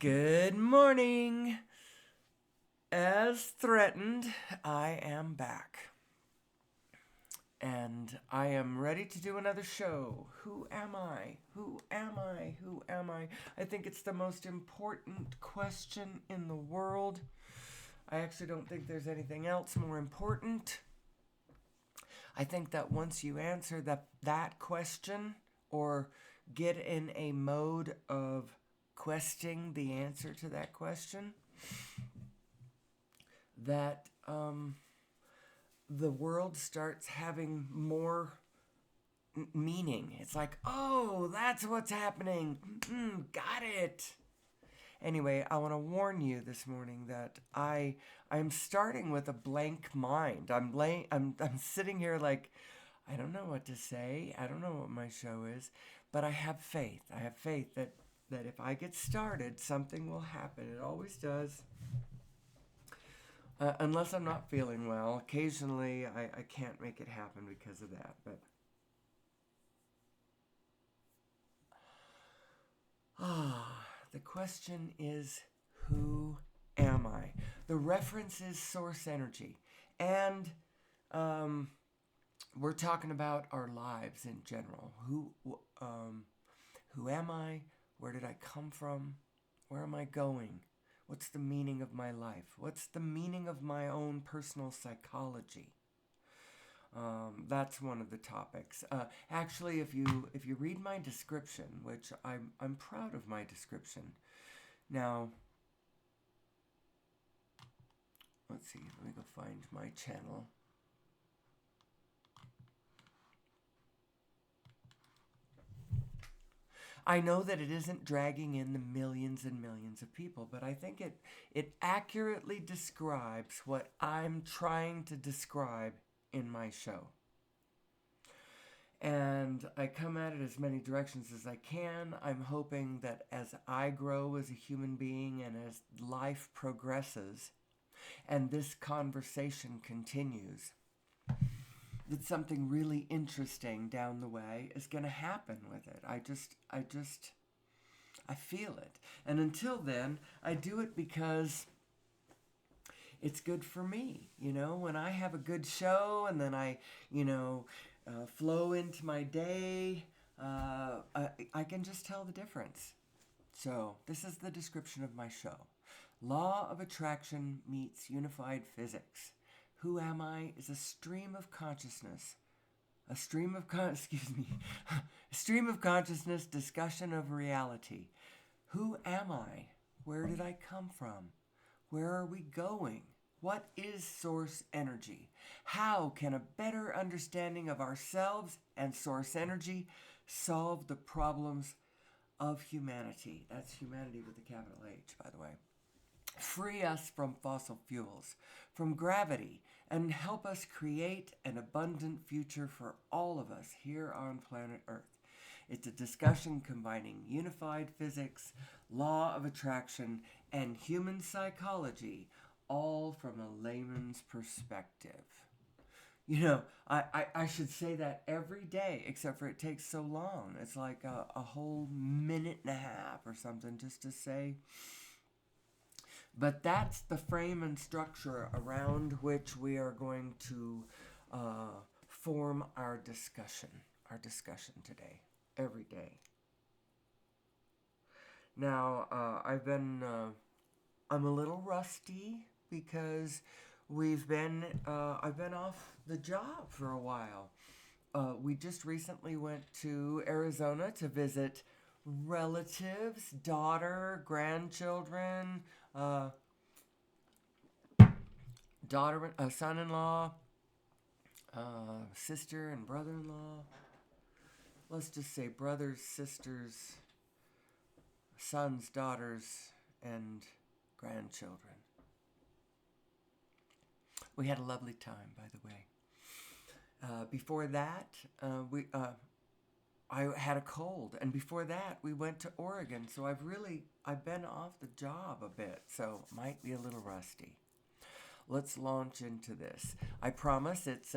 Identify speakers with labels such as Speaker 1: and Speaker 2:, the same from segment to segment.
Speaker 1: Good morning. As threatened, I am back. And I am ready to do another show. Who am I? Who am I? Who am I? I think it's the most important question in the world. I actually don't think there's anything else more important. I think that once you answer that question or get in a mode of questing the answer to that question, that the world starts having more meaning. It's like, oh, that's what's happening. Got it. Anyway, I want to warn you this morning that I'm starting with a blank mind. I'm sitting here like I don't know what to say. I don't know what my show is, but I have faith. I have faith that if I get started, something will happen. It always does. Unless I'm not feeling well. Occasionally, I can't make it happen because of that. But the question is, who am I? The reference is source energy. And we're talking about our lives in general. Who am I? Where did I come from? Where am I going? What's the meaning of my life? What's the meaning of my own personal psychology? That's one of the topics. Actually, if you read my description, which I'm proud of my description. Now, let's see. Let me go find my channel. I know that it isn't dragging in the millions and millions of people, but I think it accurately describes what I'm trying to describe in my show. And I come at it as many directions as I can. I'm hoping that as I grow as a human being and as life progresses and this conversation continues, that something really interesting down the way is going to happen with it. I feel it. And until then, I do it because it's good for me. When I have a good show and then I flow into my day, I can just tell the difference. So, this is the description of my show. Law of attraction meets unified physics. Who am I is a stream of consciousness. A stream of excuse me. A stream of consciousness, discussion of reality. Who am I? Where did I come from? Where are we going? What is source energy? How can a better understanding of ourselves and source energy solve the problems of humanity? That's humanity with a capital H, by the way. Free us from fossil fuels, from gravity, and help us create an abundant future for all of us here on planet Earth. It's a discussion combining unified physics, law of attraction, and human psychology, all from a layman's perspective. I should say that every day, except for it takes so long. It's like a whole minute and a half or something just to say. But that's the frame and structure around which we are going to form our discussion today, every day. Now, I'm a little rusty because I've been off the job for a while. We just recently went to Arizona to visit relatives, daughter, grandchildren, daughter, son-in-law, sister and brother-in-law. Let's just say brothers, sisters, sons, daughters, and grandchildren. We had a lovely time, by the way. Before that, I had a cold, and before that, we went to Oregon. So I've been off the job a bit, so might be a little rusty. Let's launch into this. I promise it's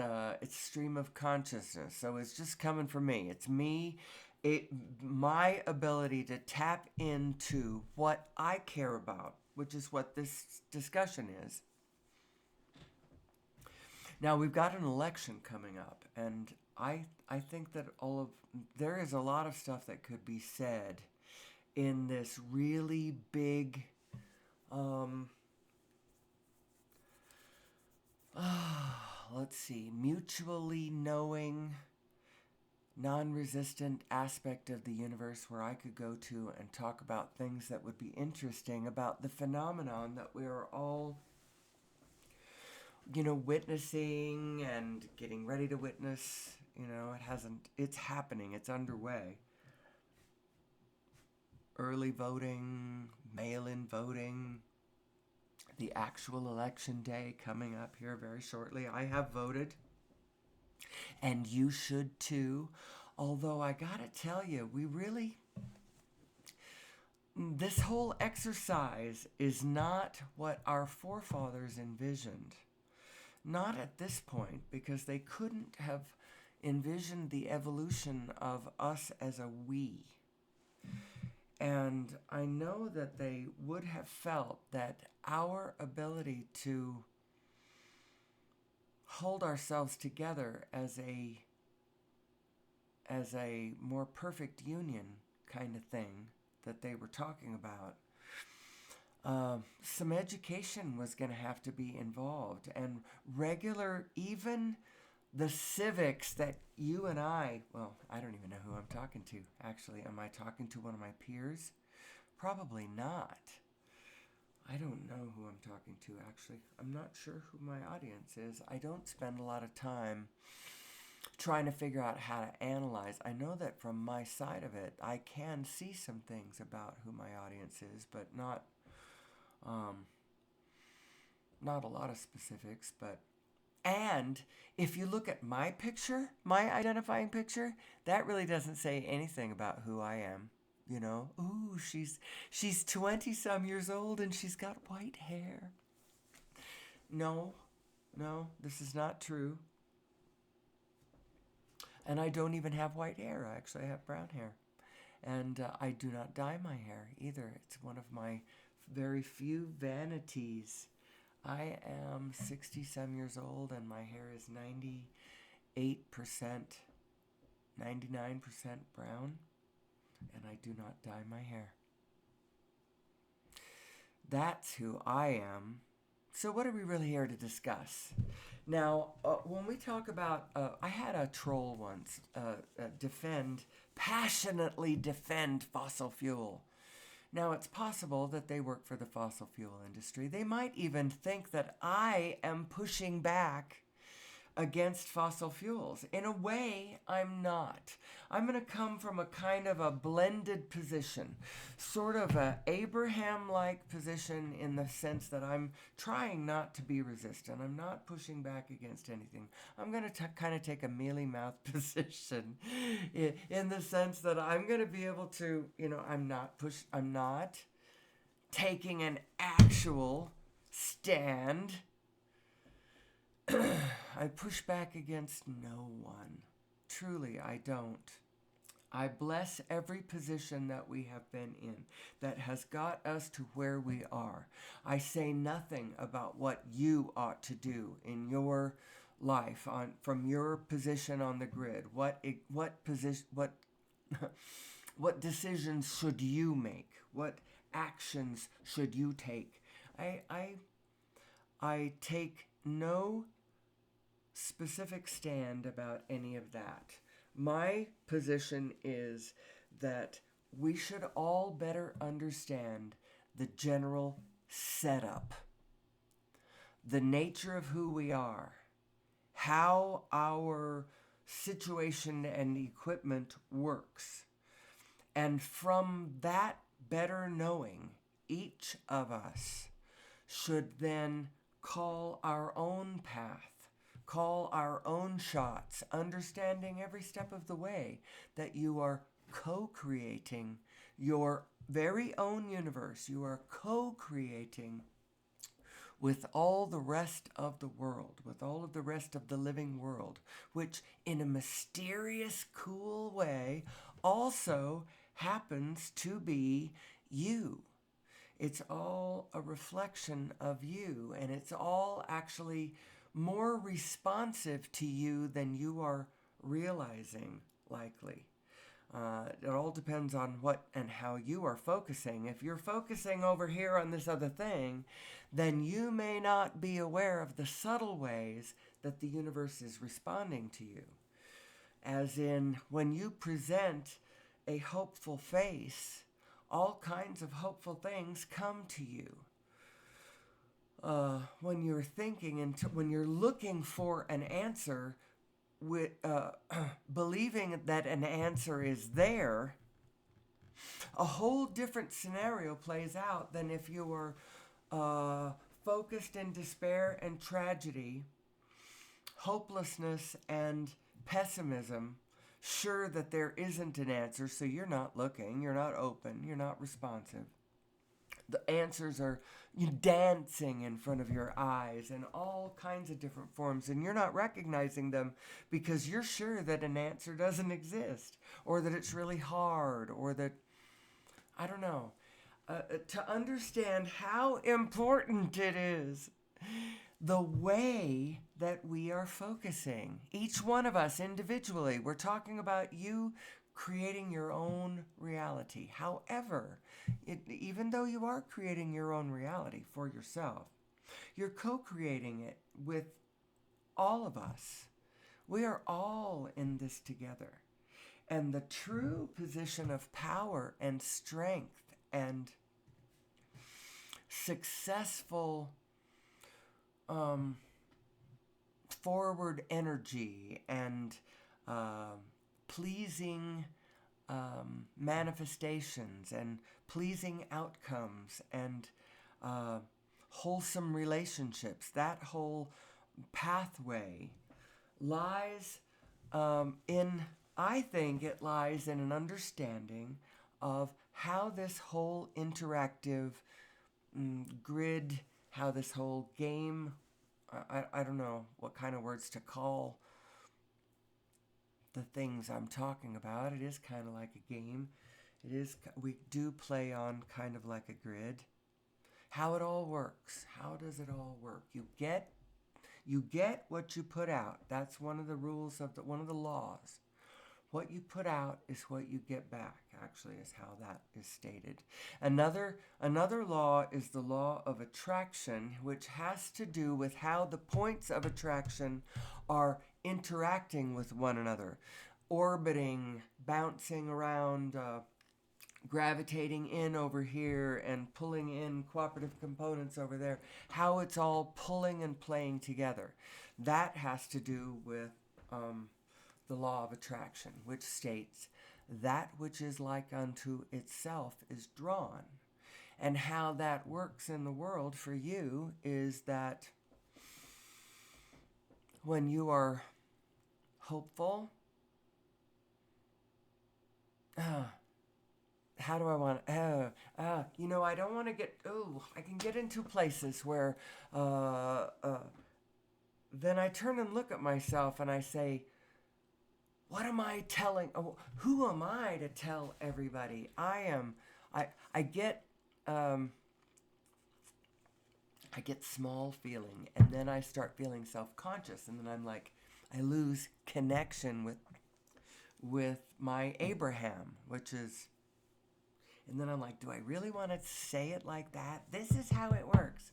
Speaker 1: stream of consciousness, so it's just coming from me. It's me it, my ability to tap into what I care about, which is what this discussion is. Now we've got an election coming up, and I think that there is a lot of stuff that could be said in this really big let's see, mutually knowing, non-resistant aspect of the universe where I could go to and talk about things that would be interesting about the phenomenon that we are all, witnessing and getting ready to witness. It's happening, it's underway. Early voting, mail-in voting, the actual election day coming up here very shortly. I have voted, and you should too. Although I gotta tell you, this whole exercise is not what our forefathers envisioned. Not at this point, because they couldn't have envisioned the evolution of us as a we. And I know that they would have felt that our ability to hold ourselves together as a more perfect union kind of thing that they were talking about, some education was going to have to be involved, and even the civics that you and I don't even know who I'm talking to, actually. Am I talking to one of my peers? Probably not. I don't know who I'm talking to, actually. I'm not sure who my audience is. I don't spend a lot of time trying to figure out how to analyze. I know that from my side of it, I can see some things about who my audience is, but not a lot of specifics. And if you look at my picture, my identifying picture, that really doesn't say anything about who I am. Ooh, she's 20-some years old and she's got white hair. No, this is not true. And I don't even have white hair. Actually, I have brown hair. And I do not dye my hair either. It's one of my very few vanities. I am 60-some years old and my hair is 98%, 99% brown. And I do not dye my hair. That's who I am. So what are we really here to discuss? Now, when we talk about, I had a troll once passionately defend fossil fuel. Now, it's possible that they work for the fossil fuel industry. They might even think that I am pushing back against fossil fuels. In a way, I'm not. I'm going to come from a kind of a blended position, sort of a Abraham-like position in the sense that I'm trying not to be resistant. I'm not pushing back against anything. I'm going to kind of take a mealy-mouthed position in the sense that I'm going to be able to, I'm not taking an actual stand. I push back against no one. Truly, I don't. I bless every position that we have been in that has got us to where we are. I say nothing about what you ought to do in your life from your position on the grid. What decisions should you make? What actions should you take? I take no specific stand about any of that. My position is that we should all better understand the general setup, the nature of who we are, how our situation and equipment works. And from that better knowing, each of us should then call our own path, call our own shots, understanding every step of the way that you are co-creating your very own universe. You are co-creating with all the rest of the world, with all of the rest of the living world, which in a mysterious, cool way also happens to be you. It's all a reflection of you, and it's all actually more responsive to you than you are realizing, likely. It all depends on what and how you are focusing. If you're focusing over here on this other thing, then you may not be aware of the subtle ways that the universe is responding to you. As in, when you present a hopeful face, all kinds of hopeful things come to you. When you're thinking and when you're looking for an answer, with believing that an answer is there, a whole different scenario plays out than if you were focused in despair and tragedy, hopelessness and pessimism, sure that there isn't an answer, so you're not looking, you're not open, you're not responsive. The answers are dancing in front of your eyes in all kinds of different forms, and you're not recognizing them because you're sure that an answer doesn't exist, or that it's really hard, or that, I don't know. To understand how important it is, the way that we are focusing, each one of us individually, we're talking about you creating your own reality. However, even though you are creating your own reality for yourself, you're co-creating it with all of us. We are all in this together. And the true position of power and strength and successful forward energy and pleasing manifestations and pleasing outcomes and wholesome relationships, that whole pathway lies I think it lies in an understanding of how this whole interactive grid, how this whole game, I don't know what kind of words to call the things I'm talking about. It is kind of like a game. We do play on kind of like a grid. How it all works. How does it all work? You get what you put out. That's one of the rules of one of the laws. What you put out is what you get back, actually, is how that is stated. Another law is the law of attraction, which has to do with how the points of attraction are interacting with one another, orbiting, bouncing around, gravitating in over here and pulling in cooperative components over there, how it's all pulling and playing together. That has to do with the law of attraction, which states that which is like unto itself is drawn. And how that works in the world for you is that when you are hopeful, how do I want I don't want to I can get into places where then I turn and look at myself and I say, what am I telling? Who am I to tell everybody? I get small feeling, and then I start feeling self-conscious, and then I'm like, I lose connection with my Abraham, which is, and then I'm like, do I really want to say it like that? This is how it works.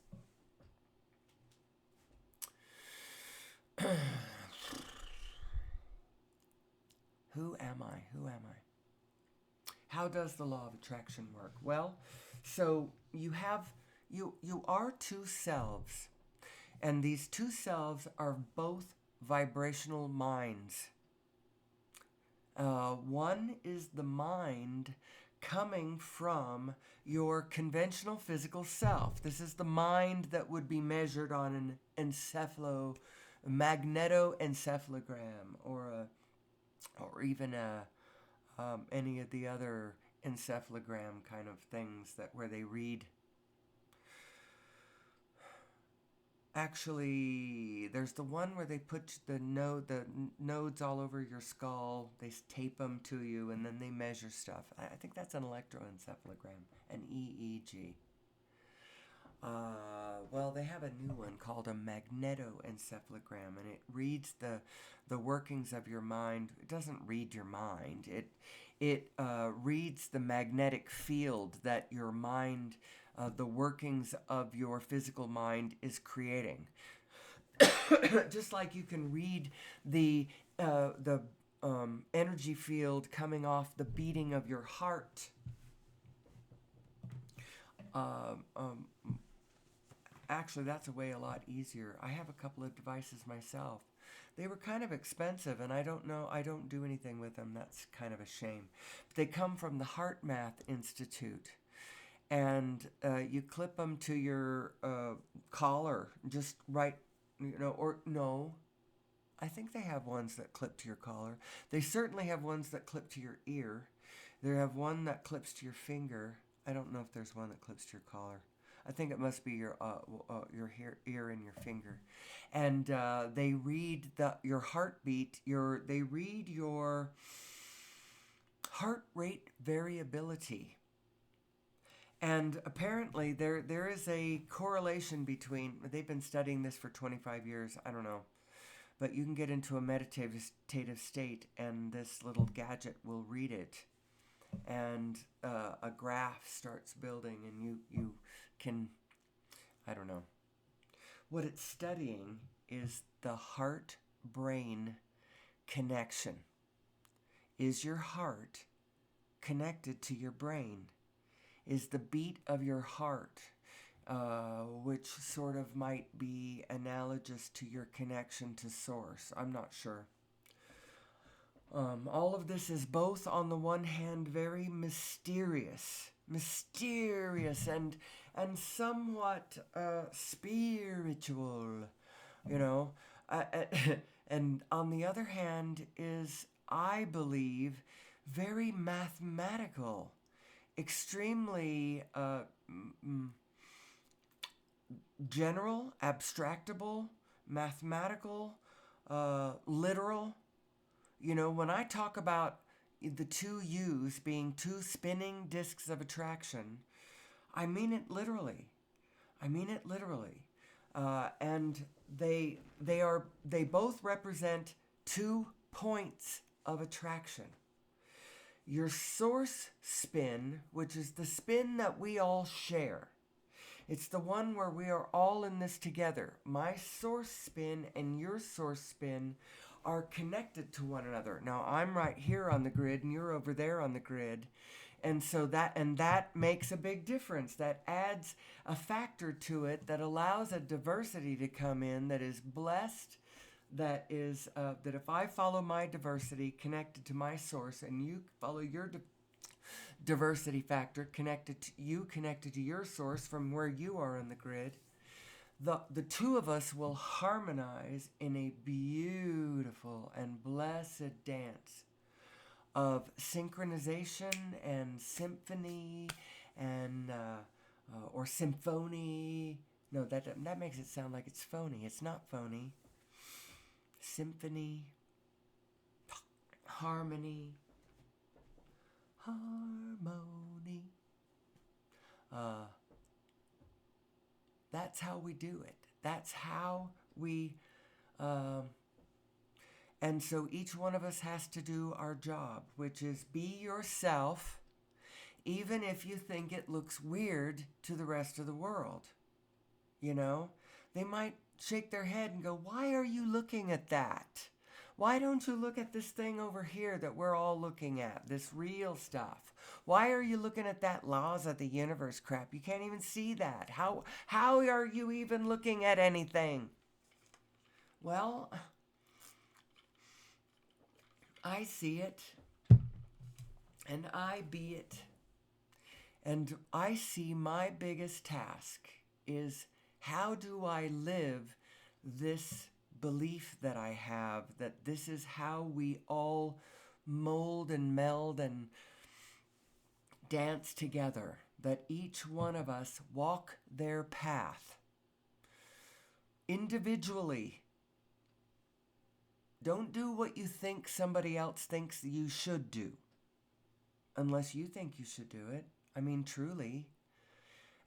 Speaker 1: Who am I? How does the law of attraction work? Well, so you are two selves, and these two selves are both vibrational minds. One is the mind coming from your conventional physical self. This is the mind that would be measured on an magnetoencephalogram or even any of the other encephalogram kind of things where they read Actually, there's the one where they put the nodes all over your skull. They tape them to you, and then they measure stuff. I think that's an electroencephalogram, an EEG. Well, they have a new one called a magnetoencephalogram, and it reads the workings of your mind. It doesn't read your mind. It reads the magnetic field that your mind, the workings of your physical mind, is creating. Just like you can read the energy field coming off the beating of your heart. Um, um, Actually, that's a lot easier. I have a couple of devices myself. They were kind of expensive, and I don't know, I don't do anything with them. That's kind of a shame. But they come from the Heart Math Institute, and you clip them to your collar, just right, or no. I think they have ones that clip to your collar. They certainly have ones that clip to your ear. They have one that clips to your finger. I don't know if there's one that clips to your collar. I think it must be your ear and your finger, and they read your heartbeat. They read your heart rate variability, and apparently there is a correlation between. They've been studying this for 25 years. I don't know, but you can get into a meditative state, and this little gadget will read it, and a graph starts building, and you can, I don't know. What it's studying is the heart-brain connection. Is your heart connected to your brain? Is the beat of your heart, which sort of might be analogous to your connection to source? I'm not sure. All of this is both, on the one hand, very mysterious, and somewhat spiritual, you know, uh, and on the other hand is, I believe, very mathematical, extremely general, abstractable, mathematical, literal. When I talk about the two U's being two spinning disks of attraction, I mean it literally. I mean it literally. And they both represent 2 points of attraction. Your source spin, which is the spin that we all share. It's the one where we are all in this together. My source spin and your source spin are connected to one another. Now, I'm right here on the grid and you're over there on the grid. And so that makes a big difference. That adds a factor to it that allows a diversity to come in that is blessed, that is that if I follow my diversity connected to my source, and you follow your diversity factor connected to your source from where you are on the grid, the two of us will harmonize in a beautiful and blessed dance of synchronization and symphony and or symphony. No, that makes it sound like it's phony. It's not phony. Symphony, harmony, harmony. That's how we do it. That's how we. And so each one of us has to do our job, which is be yourself, even if you think it looks weird to the rest of the world. They might shake their head and go, "Why are you looking at that? Why don't you look at this thing over here that we're all looking at, this real stuff? Why are you looking at that laws of the universe crap? You can't even see that. How are you even looking at anything?" Well, I see it, and I be it. And I see my biggest task is, how do I live this belief that I have, that this is how we all mold and meld and dance together, that each one of us walk their path. individually. Don't do what you think somebody else thinks you should do, unless you think you should do it. I mean, truly.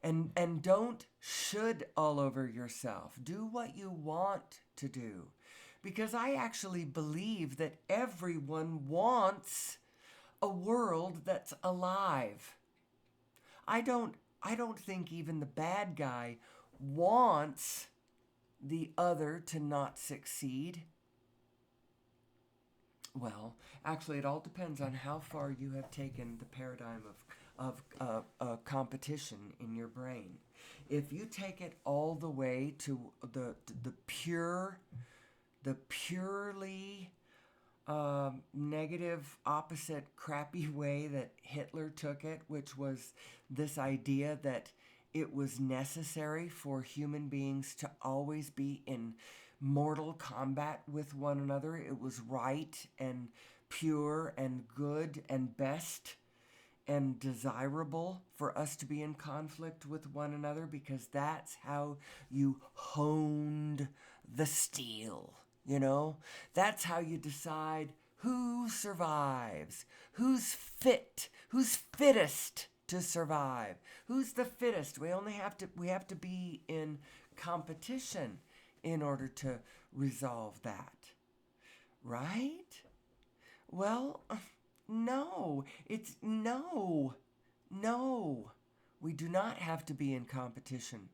Speaker 1: And don't should all over yourself. Do what you want to do. Because I actually believe that everyone wants a world that's alive. I don't I don't think even the bad guy wants the other to not succeed. Well, actually, it all depends on how far you have taken the paradigm of competition in your brain. If you take it all the way to the pure, the purely negative, opposite, crappy way that Hitler took it, which was this idea that it was necessary for human beings to always be in mortal combat with one another. It was right and pure and good and best and desirable for us to be in conflict with one another because that's how you honed the steel, you know? That's how you decide who survives, who's fit, who's fittest to survive, who's the fittest. We have to be in competition in order to resolve that. Right? Well, no. No. We do not have to be in competition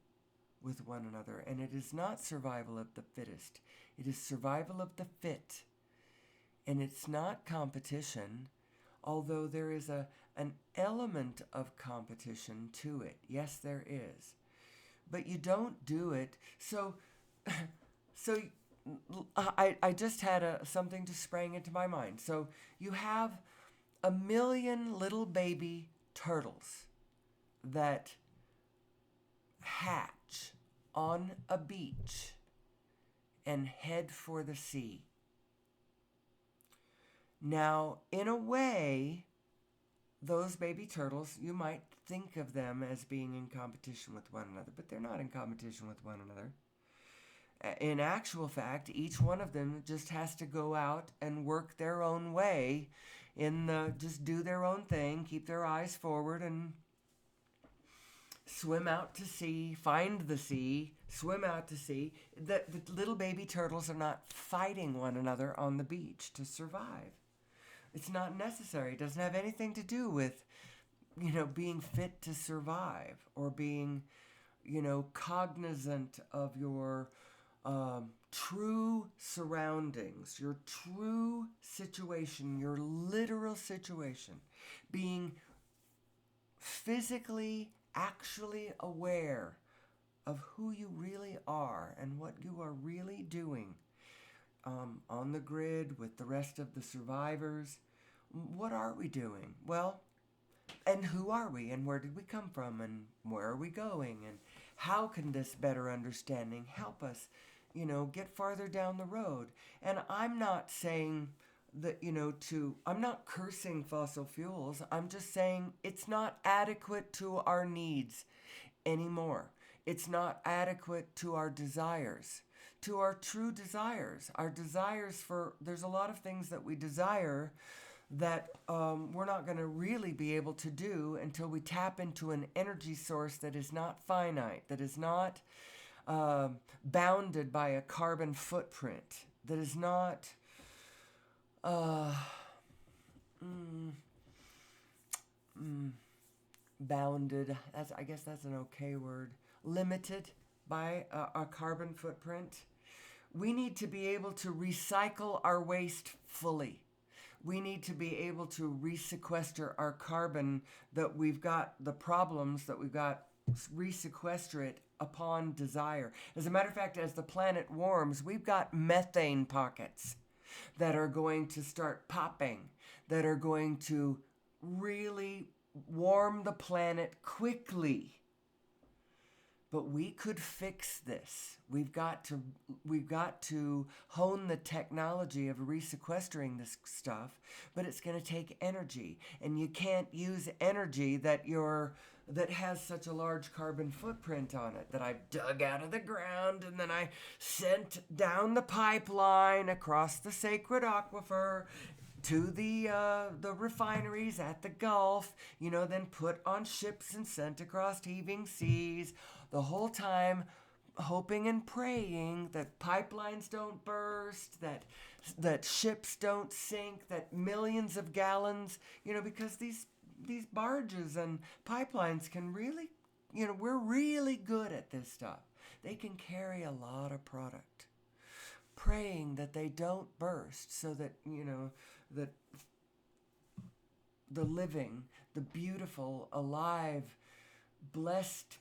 Speaker 1: with one another, and it is not survival of the fittest. It is survival of the fit. And it's not competition, although there is an element of competition to it. Yes, there is. But you don't do it. So I just had something just sprang into my mind. So you have 1,000,000 little baby turtles that hatch on a beach and head for the sea. Now, in a way, those baby turtles, you might think of them as being in competition with one another, but they're not in competition with one another. In actual fact, each one of them just has to go out and work their own way just do their own thing, keep their eyes forward and swim out to sea, find the sea, swim out to sea. The little baby turtles are not fighting one another on the beach to survive. It's not necessary. It doesn't have anything to do with, being fit to survive or being, cognizant of your true surroundings, your true situation, your literal situation, being physically, actually aware of who you really are and what you are really doing on the grid with the rest of the survivors. What are we doing? Well, and who are we and where did we come from and where are we going and how can this better understanding help us, get farther down the road? And I'm not saying that, I'm not cursing fossil fuels. I'm just saying it's not adequate to our needs anymore. It's not adequate to our desires, to our true desires. Our desires there's a lot of things that we desire that we're not going to really be able to do until we tap into an energy source that is not finite, that is not bounded by a carbon footprint, that is not bounded, I guess that's an okay word, limited by a carbon footprint. We need to be able to recycle our waste fully. We need to be able to resequester our carbon that we've got, the problems that we've got, resequester it upon desire. As a matter of fact, as the planet warms, we've got methane pockets that are going to start popping, that are going to really warm the planet quickly. But we could fix this. We've got to hone the technology of resequestering this stuff, but it's going to take energy, and you can't use energy that that has such a large carbon footprint on it that I've dug out of the ground and then I sent down the pipeline across the sacred aquifer to the refineries at the Gulf, then put on ships and sent across heaving seas, the whole time hoping and praying that pipelines don't burst, that ships don't sink, that millions of gallons, because these barges and pipelines can really, we're really good at this stuff. They can carry a lot of product. Praying that they don't burst so that, that the living, the beautiful, alive, blessed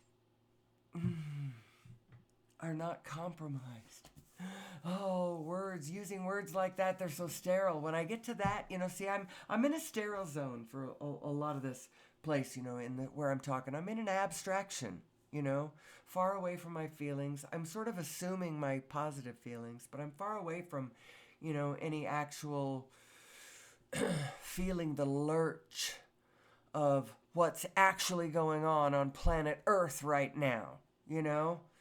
Speaker 1: are not compromised. Oh, words, using words like that, they're so sterile. When I get to that, see, I'm in a sterile zone for a lot of this place, where I'm talking. I'm in an abstraction, far away from my feelings. I'm sort of assuming my positive feelings, but I'm far away from, any actual feeling the lurch of what's actually going on planet Earth right now,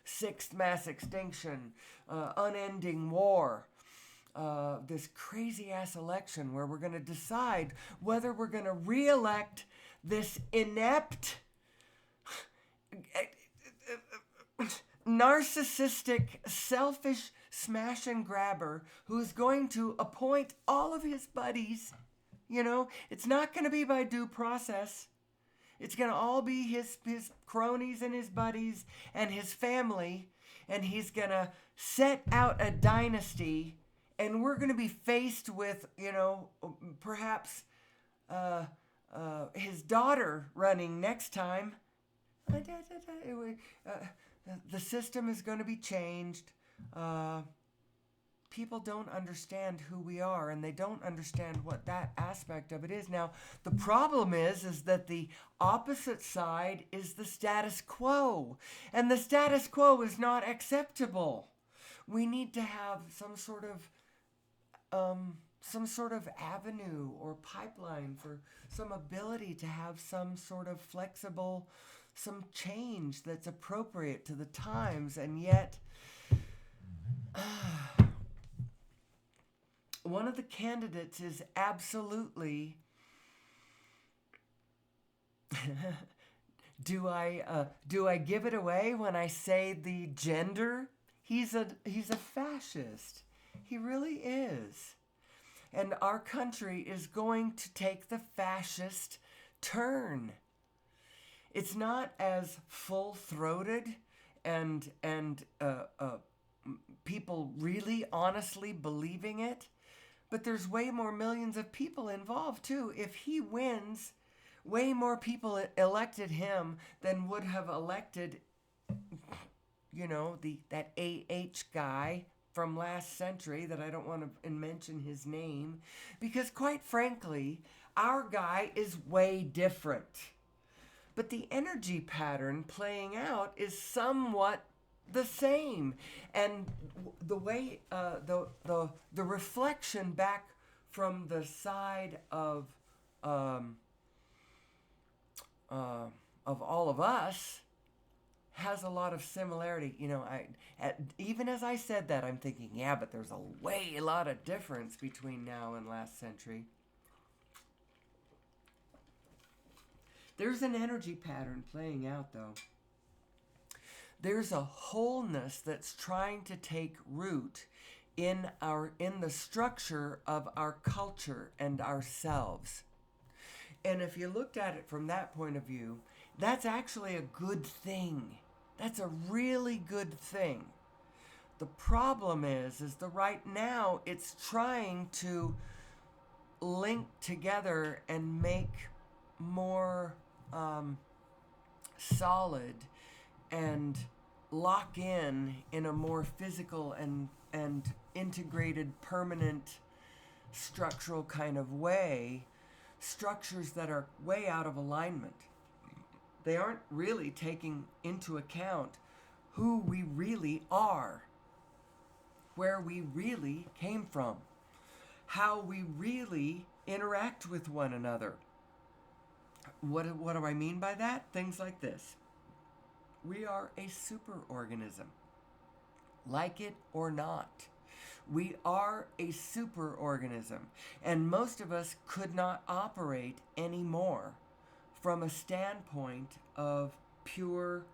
Speaker 1: Sixth mass extinction, unending war, this crazy-ass election where we're going to decide whether we're going to re-elect this inept, narcissistic, selfish smash and grabber who's going to appoint all of his buddies. It's not going to be by due process. It's going to all be his cronies and his buddies and his family. And he's going to set out a dynasty. And we're going to be faced with, perhaps his daughter running next time. The system is going to be changed. People don't understand who we are, and they don't understand what that aspect of it is. Now, the problem is that the opposite side is the status quo, and the status quo is not acceptable. We need to have some sort of avenue or pipeline for some ability to have some sort of flexible, some change that's appropriate to the times, and yet one of the candidates is absolutely do I give it away when I say the gender? He's a fascist. He really is. And our country is going to take the fascist turn. It's not as full-throated and people really honestly believing it, but there's way more millions of people involved too. If he wins, way more people elected him than would have elected, that AH guy from last century that I don't want to mention his name, because quite frankly, our guy is way different. But the energy pattern playing out is somewhat the same, and the way the reflection back from the side of all of us has a lot of similarity. Even as I said that, I'm thinking, yeah, but there's a lot of difference between now and last century. There's an energy pattern playing out, though. There's a wholeness that's trying to take root in the structure of our culture and ourselves. And if you looked at it from that point of view, that's actually a good thing. That's a really good thing. The problem is that right now it's trying to link together and make more solid and lock in a more physical and integrated, permanent, structural kind of way, structures that are way out of alignment. They aren't really taking into account who we really are, where we really came from, how we really interact with one another. What do I mean by that? Things like this. We are a superorganism, like it or not. We are a superorganism, and most of us could not operate anymore from a standpoint of pure,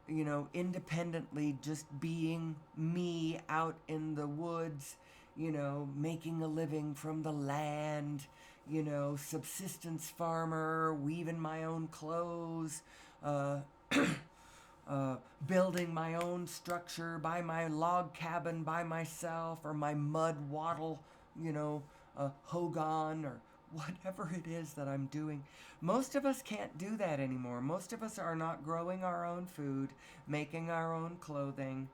Speaker 1: independently just being me out in the woods, making a living from the land, subsistence farmer, weaving my own clothes, uh, building my own structure by my log cabin by myself, or my mud wattle, hogan, or whatever it is that I'm doing. Most of us can't do that anymore. Most of us are not growing our own food, making our own clothing,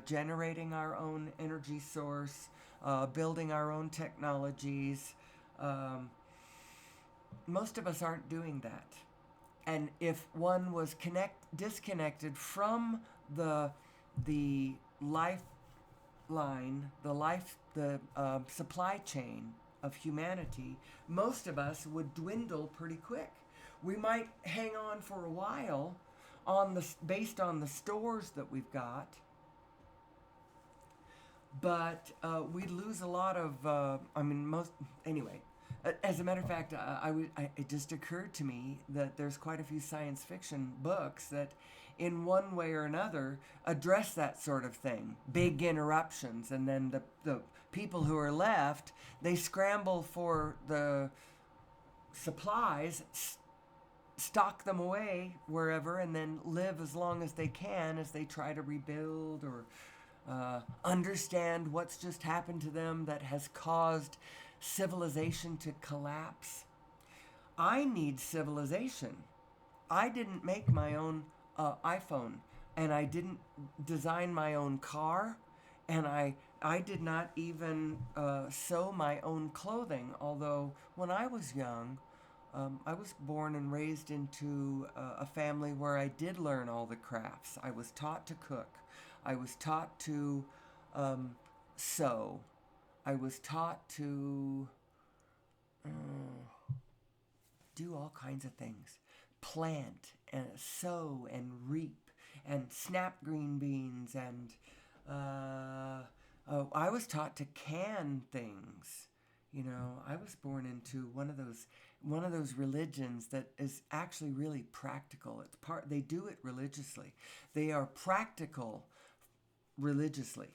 Speaker 1: generating our own energy source, building our own technologies. Um, Most of us aren't doing that. And if one was disconnected from the the lifeline, the supply chain of humanity, most of us would dwindle pretty quick. We might hang on for a while, based on the stores that we've got, but we'd lose a lot of. Most anyway. As a matter of fact, it just occurred to me that there's quite a few science fiction books that, in one way or another, address that sort of thing. Big interruptions, and then the people who are left, they scramble for the supplies, stock them away wherever, and then live as long as they can as they try to rebuild or understand what's just happened to them that has caused civilization to collapse. I need civilization. I didn't make my own iPhone, and I didn't design my own car, and I did not even sew my own clothing. Although when I was young, I was born and raised into a family where I did learn all the crafts. I was taught to cook. I was taught to sew. I was taught to do all kinds of things. Plant and sow and reap and snap green beans, and I was taught to can things. I was born into one of those religions that is actually really practical. They do it religiously. They are practical religiously.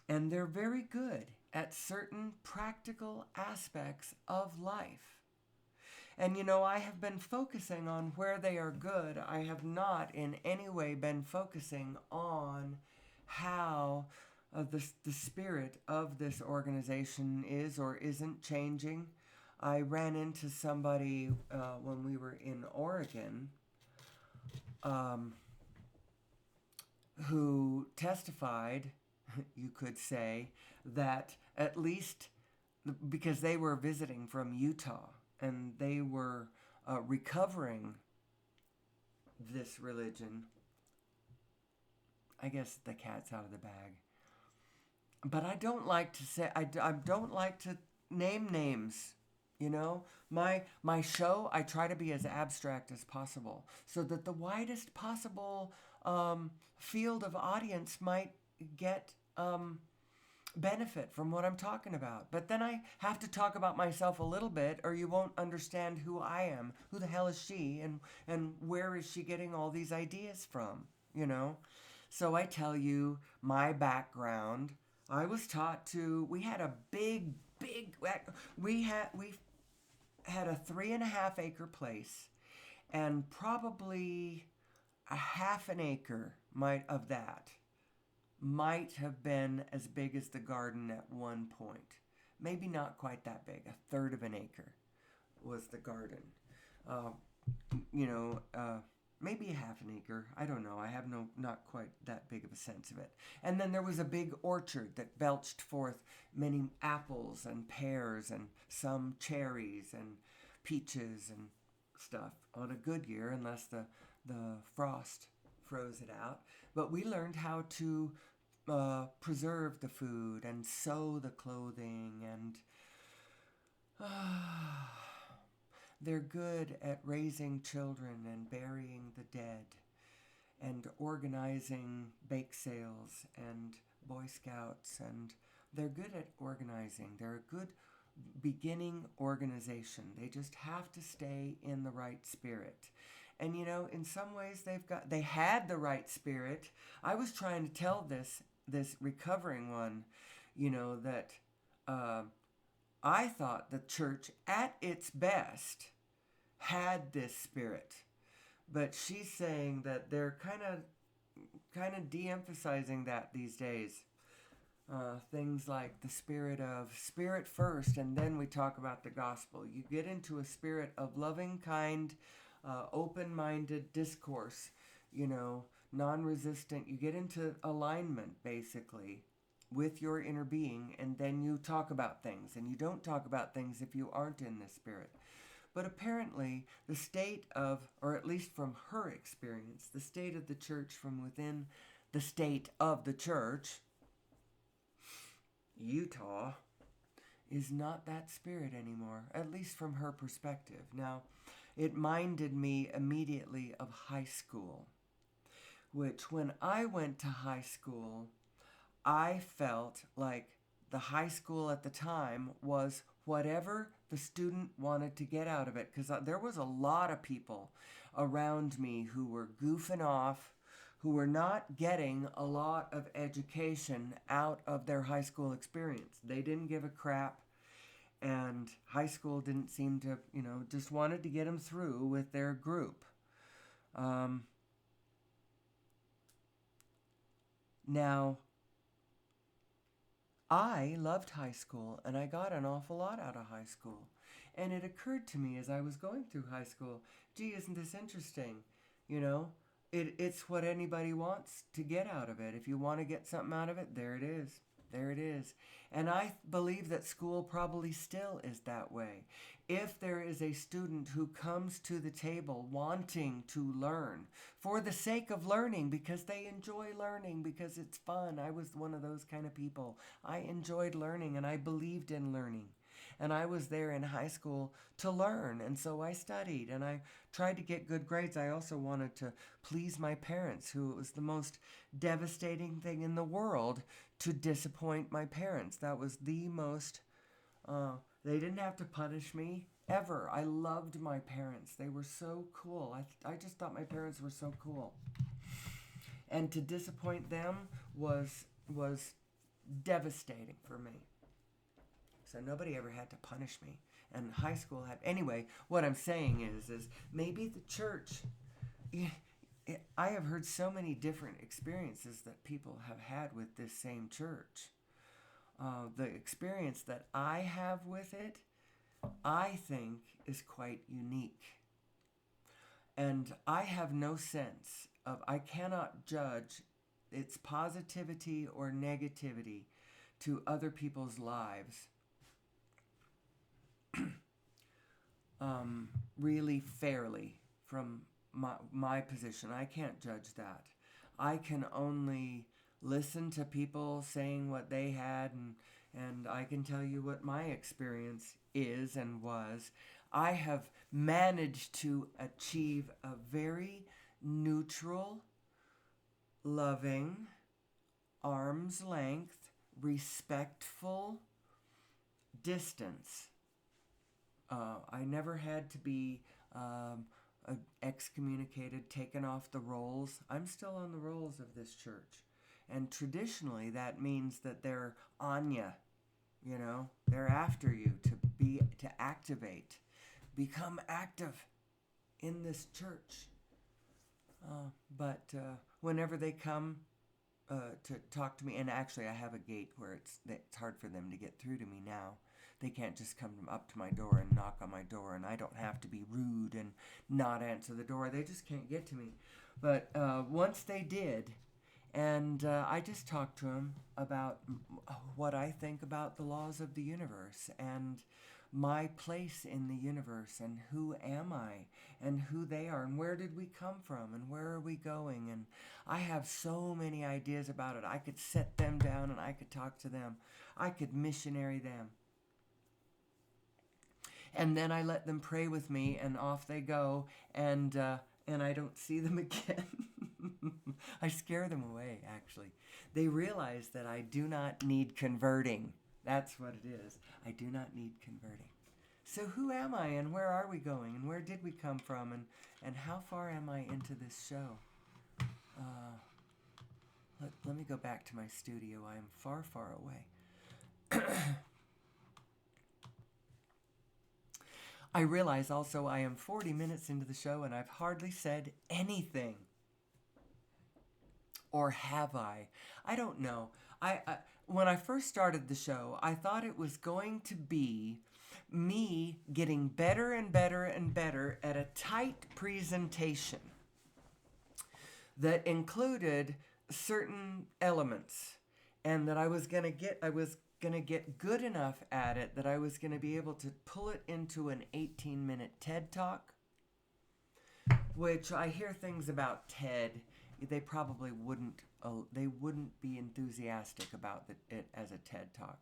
Speaker 1: And they're very good at certain practical aspects of life. And I have been focusing on where they are good. I have not in any way been focusing on how the spirit of this organization is or isn't changing. I ran into somebody when we were in Oregon who testified, you could say, that at least because they were visiting from Utah and they were recovering this religion. I guess the cat's out of the bag. But I don't like to say, I don't like to name names. My show, I try to be as abstract as possible so that the widest possible field of audience might get benefit from what I'm talking about. But then I have to talk about myself a little bit, or you won't understand who I am. Who the hell is she, and where is she getting all these ideas from? So I tell you my background. I was taught to. We had a big. We had a 3.5 acre place, and probably a half an acre of that might have been as big as the garden at one point. Maybe not quite that big. A third of an acre was the garden. Maybe a half an acre. I don't know. I have not quite that big of a sense of it. And then there was a big orchard that belched forth many apples and pears and some cherries and peaches and stuff on a good year, unless the frost froze it out. But we learned how to preserve the food and sew the clothing, and They're good at raising children and burying the dead and organizing bake sales and Boy Scouts, and they're good at organizing. They're a good beginning organization. They just have to stay in the right spirit. And in some ways they had the right spirit. I was trying to tell this recovering one, that I thought the church at its best had this spirit. But she's saying that they're kind of de-emphasizing that these days. Things like the spirit first, and then we talk about the gospel. You get into a spirit of loving, kind, open-minded discourse, non-resistant. You get into alignment, basically, with your inner being, and then you talk about things. And you don't talk about things if you aren't in this spirit. But apparently, the state of, or at least from her experience, the state of the church from within the state of the church, Utah, is not that spirit anymore, at least from her perspective. Now, it minded me immediately of high school, which when I went to high school, I felt like the high school at the time was whatever the student wanted to get out of it, because there was a lot of people around me who were goofing off, who were not getting a lot of education out of their high school experience. They didn't give a crap, and high school didn't seem to, just wanted to get them through with their group. Now, I loved high school, and I got an awful lot out of high school. And it occurred to me as I was going through high school, gee, isn't this interesting? It's what anybody wants to get out of it. If you want to get something out of it, there it is. There it is. And I believe that school probably still is that way. If there is a student who comes to the table wanting to learn for the sake of learning, because they enjoy learning, because it's fun. I was one of those kind of people. I enjoyed learning, and I believed in learning. And I was there in high school to learn, and so I studied, and I tried to get good grades. I also wanted to please my parents, who it was the most devastating thing in the world to disappoint my parents. That was the most, they didn't have to punish me ever. I loved my parents. They were so cool. I just thought my parents were so cool. And to disappoint them was devastating for me. So nobody ever had to punish me. And high school had... Anyway, what I'm saying is maybe the church... I have heard so many different experiences that people have had with this same church. The experience that I have with it, I think, is quite unique. And I have no sense of... I cannot judge its positivity or negativity to other people's lives really fairly from my position. I can't judge that. I can only listen to people saying what they had, and I can tell you what my experience is and was. I have managed to achieve a very neutral, loving, arm's length, respectful distance. I never had to be excommunicated, taken off the rolls. I'm still on the rolls of this church. And traditionally, that means that they're on you. They're after you to activate, become active in this church. But whenever they come to talk to me, and actually I have a gate where it's hard for them to get through to me now. They can't just come up to my door and knock on my door, and I don't have to be rude and not answer the door. They just can't get to me. But once they did, and I just talked to them about what I think about the laws of the universe and my place in the universe, and who am I, and who they are, and where did we come from, and where are we going. And I have so many ideas about it. I could set them down, and I could talk to them. I could missionary them. And then I let them pray with me, and off they go, and I don't see them again. I scare them away, actually. They realize that I do not need converting. That's what it is. I do not need converting. So who am I, and where are we going, and where did we come from, and how far am I into this show? Let me go back to my studio. I am far, far away. I realize also I am 40 minutes into the show and I've hardly said anything. Or have I? I don't know. When I first started the show, I thought it was going to be me getting better and better and better at a tight presentation that included certain elements, and that I was going to get good enough at it that I was going to be able to pull it into an 18-minute TED Talk, which I hear things about TED. They probably wouldn't be enthusiastic about it as a TED Talk.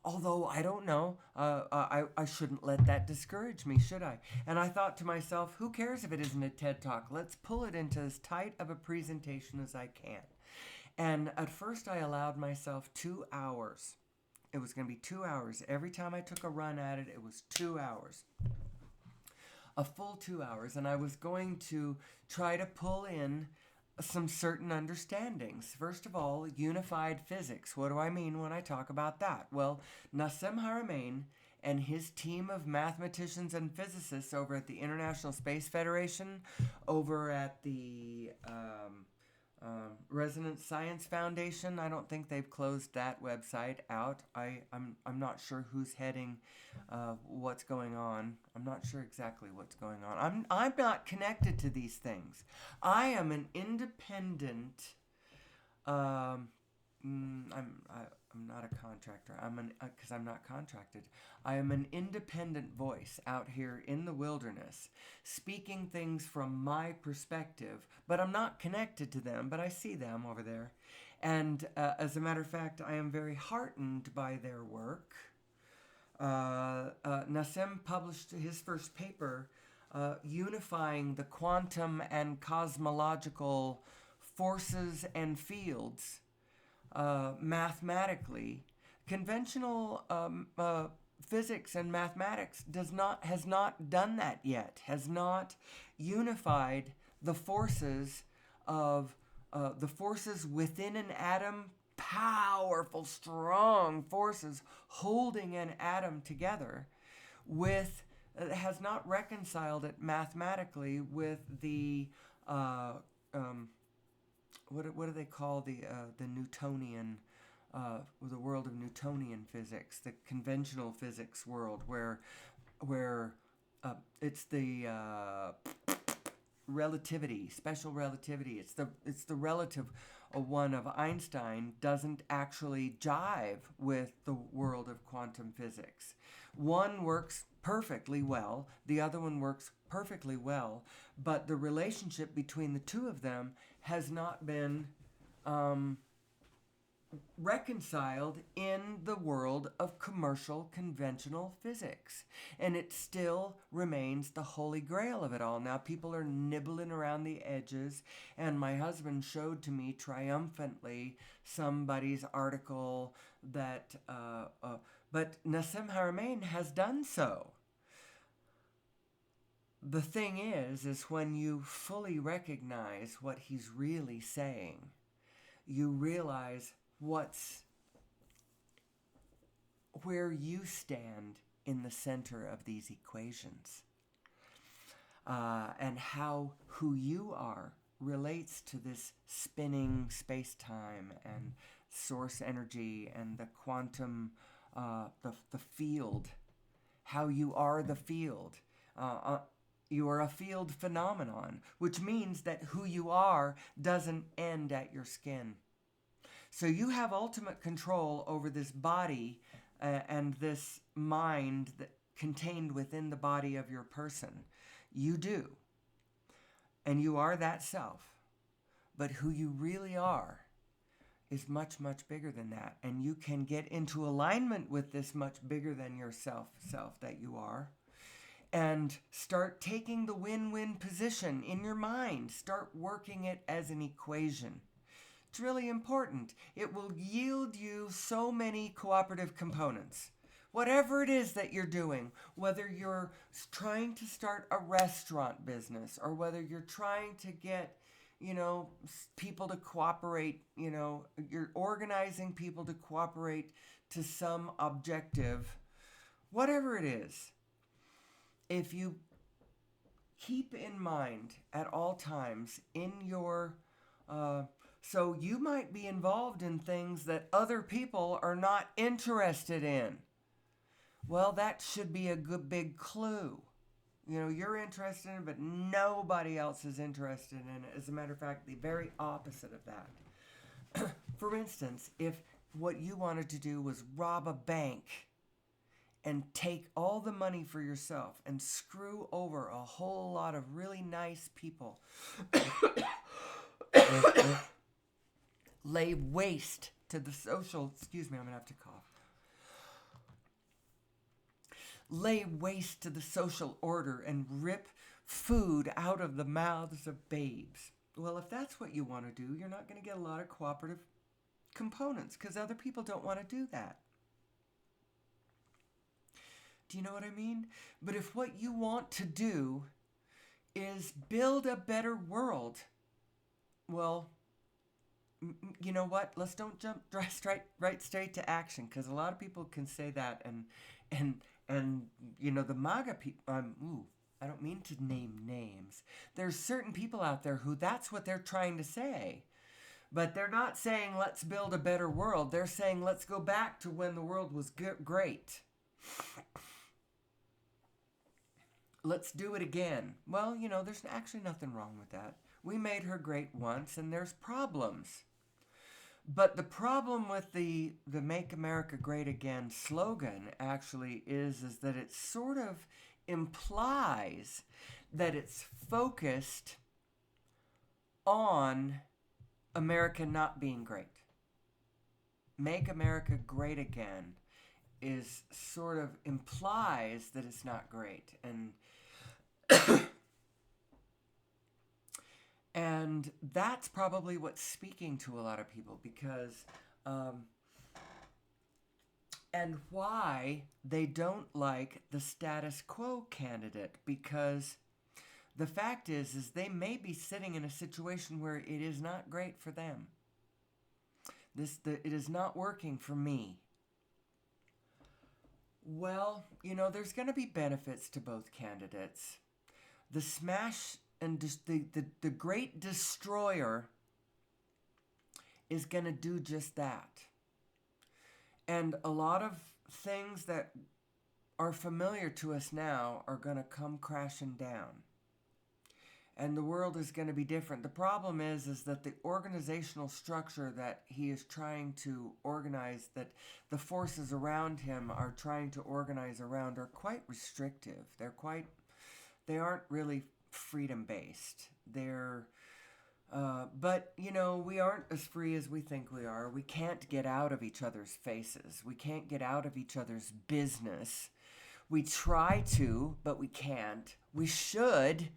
Speaker 1: Although, I don't know, I shouldn't let that discourage me, should I? And I thought to myself, who cares if it isn't a TED Talk? Let's pull it into as tight of a presentation as I can. And at first I allowed myself 2 hours. It was going to be 2 hours. Every time I took a run at it, it was 2 hours. A full 2 hours. And I was going to try to pull in some certain understandings. First of all, unified physics. What do I mean when I talk about that? Well, Nassim Haramein and his team of mathematicians and physicists over at the International Space Federation, over at the Resonance Science Foundation. I don't think they've closed that website out. I'm not sure who's heading what's going on. I'm not sure exactly what's going on. I'm not connected to these things. I am an independent. I'm not a contractor. Because I'm not contracted. I am an independent voice out here in the wilderness, speaking things from my perspective, but I'm not connected to them, but I see them over there. And as a matter of fact, I am very heartened by their work. Nassim published his first paper unifying the quantum and cosmological forces and fields mathematically. Conventional physics and mathematics has not done that yet, has not unified the forces of the forces within an atom, powerful, strong forces holding an atom together, with has not reconciled it mathematically with the what do they call the Newtonian, the world of Newtonian physics, the conventional physics world, where it's the relativity, special relativity. It's the relative one of Einstein doesn't actually jive with the world of quantum physics. One works perfectly well, the other one works perfectly well, but the relationship between the two of them has not been reconciled in the world of commercial conventional physics, and it still remains the holy grail of it all. Now people are nibbling around the edges, and my husband showed to me triumphantly somebody's article that but Nassim Haramein has done so. The thing is when you fully recognize what he's really saying, you realize where you stand in the center of these equations, and how who you are relates to this spinning space-time and source energy and the quantum, the field, how you are the field. You are a field phenomenon, which means that who you are doesn't end at your skin. So you have ultimate control over this body and this mind that contained within the body of your person. You do. And you are that self. But who you really are is much, much bigger than that. And you can get into alignment with this much bigger than yourself that you are, and start taking the win-win position in your mind. Start working it as an equation. It's really important. It will yield you so many cooperative components. Whatever it is that you're doing, whether you're trying to start a restaurant business or whether you're trying to get, people to cooperate, you're organizing people to cooperate to some objective, whatever it is, if you keep in mind at all times in your, so you might be involved in things that other people are not interested in. Well, that should be a good big clue. You're interested in it, but nobody else is interested in it. As a matter of fact, the very opposite of that. For instance, if what you wanted to do was rob a bank and take all the money for yourself and screw over a whole lot of really nice people, lay waste to the social, excuse me, I'm going to have to cough. Lay waste to the social order and rip food out of the mouths of babes. Well, if that's what you want to do, you're not going to get a lot of cooperative components because other people don't want to do that. Do you know what I mean? But if what you want to do is build a better world, well, you know what? Let's don't jump right straight to action, because a lot of people can say that and the MAGA people. I don't mean to name names. There's certain people out there who that's what they're trying to say, but they're not saying let's build a better world. They're saying let's go back to when the world was great. Let's do it again. Well, there's actually nothing wrong with that. We made her great once, and there's problems. But the problem with the Make America Great Again slogan actually is that it sort of implies that it's focused on America not being great. Make America Great Again is sort of implies that it's not great. And that's probably what's speaking to a lot of people, because and why they don't like the status quo candidate, because the fact is they may be sitting in a situation where it is not great for them. It is not working for me. Well, there's going to be benefits to both candidates. The smash and the great destroyer is going to do just that. And a lot of things that are familiar to us now are going to come crashing down. And the world is going to be different. The problem is that the organizational structure that he is trying to organize, that the forces around him are trying to organize around, are quite restrictive. They aren't really freedom-based. But, we aren't as free as we think we are. We can't get out of each other's faces. We can't get out of each other's business. We try to, but we can't. We should,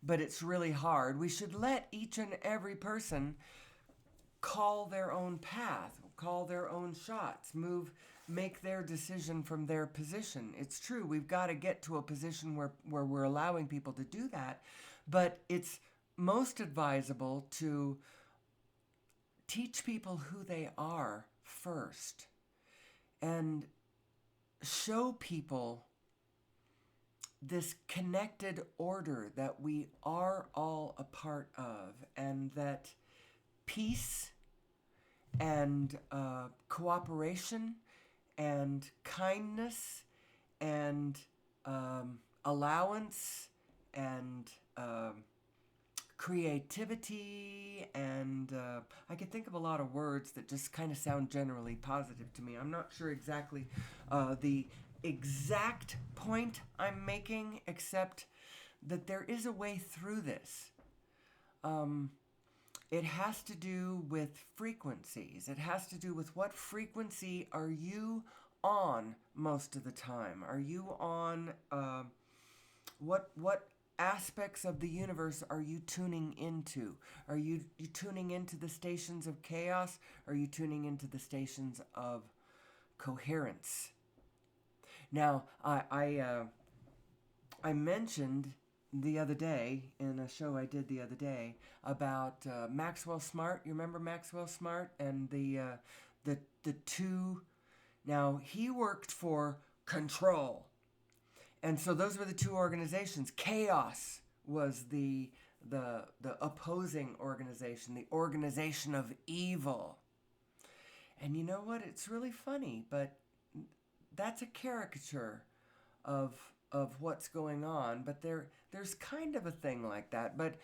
Speaker 1: but it's really hard. We should let each and every person call their own path, call their own shots, make their decision from their position. It's true, we've got to get to a position where we're allowing people to do that, but it's most advisable to teach people who they are first and show people this connected order that we are all a part of, and that peace and cooperation and kindness and allowance and creativity and I could think of a lot of words that just kind of sound generally positive to me. I'm not sure exactly the exact point I'm making, except that there is a way through this. it has to do with frequencies. It has to do with what frequency are you on most of the time. Are you on what aspects of the universe are you tuning into? Are you tuning into the stations of chaos? Are you tuning into the stations of coherence? Now, I mentioned the other day in a show I did the other day about Maxwell Smart. You remember Maxwell Smart and the two. Now he worked for Control, and so those were the two organizations. Chaos was the opposing organization, the organization of evil. And you know what? It's really funny, but that's a caricature of what's going on, but there's kind of a thing like that, but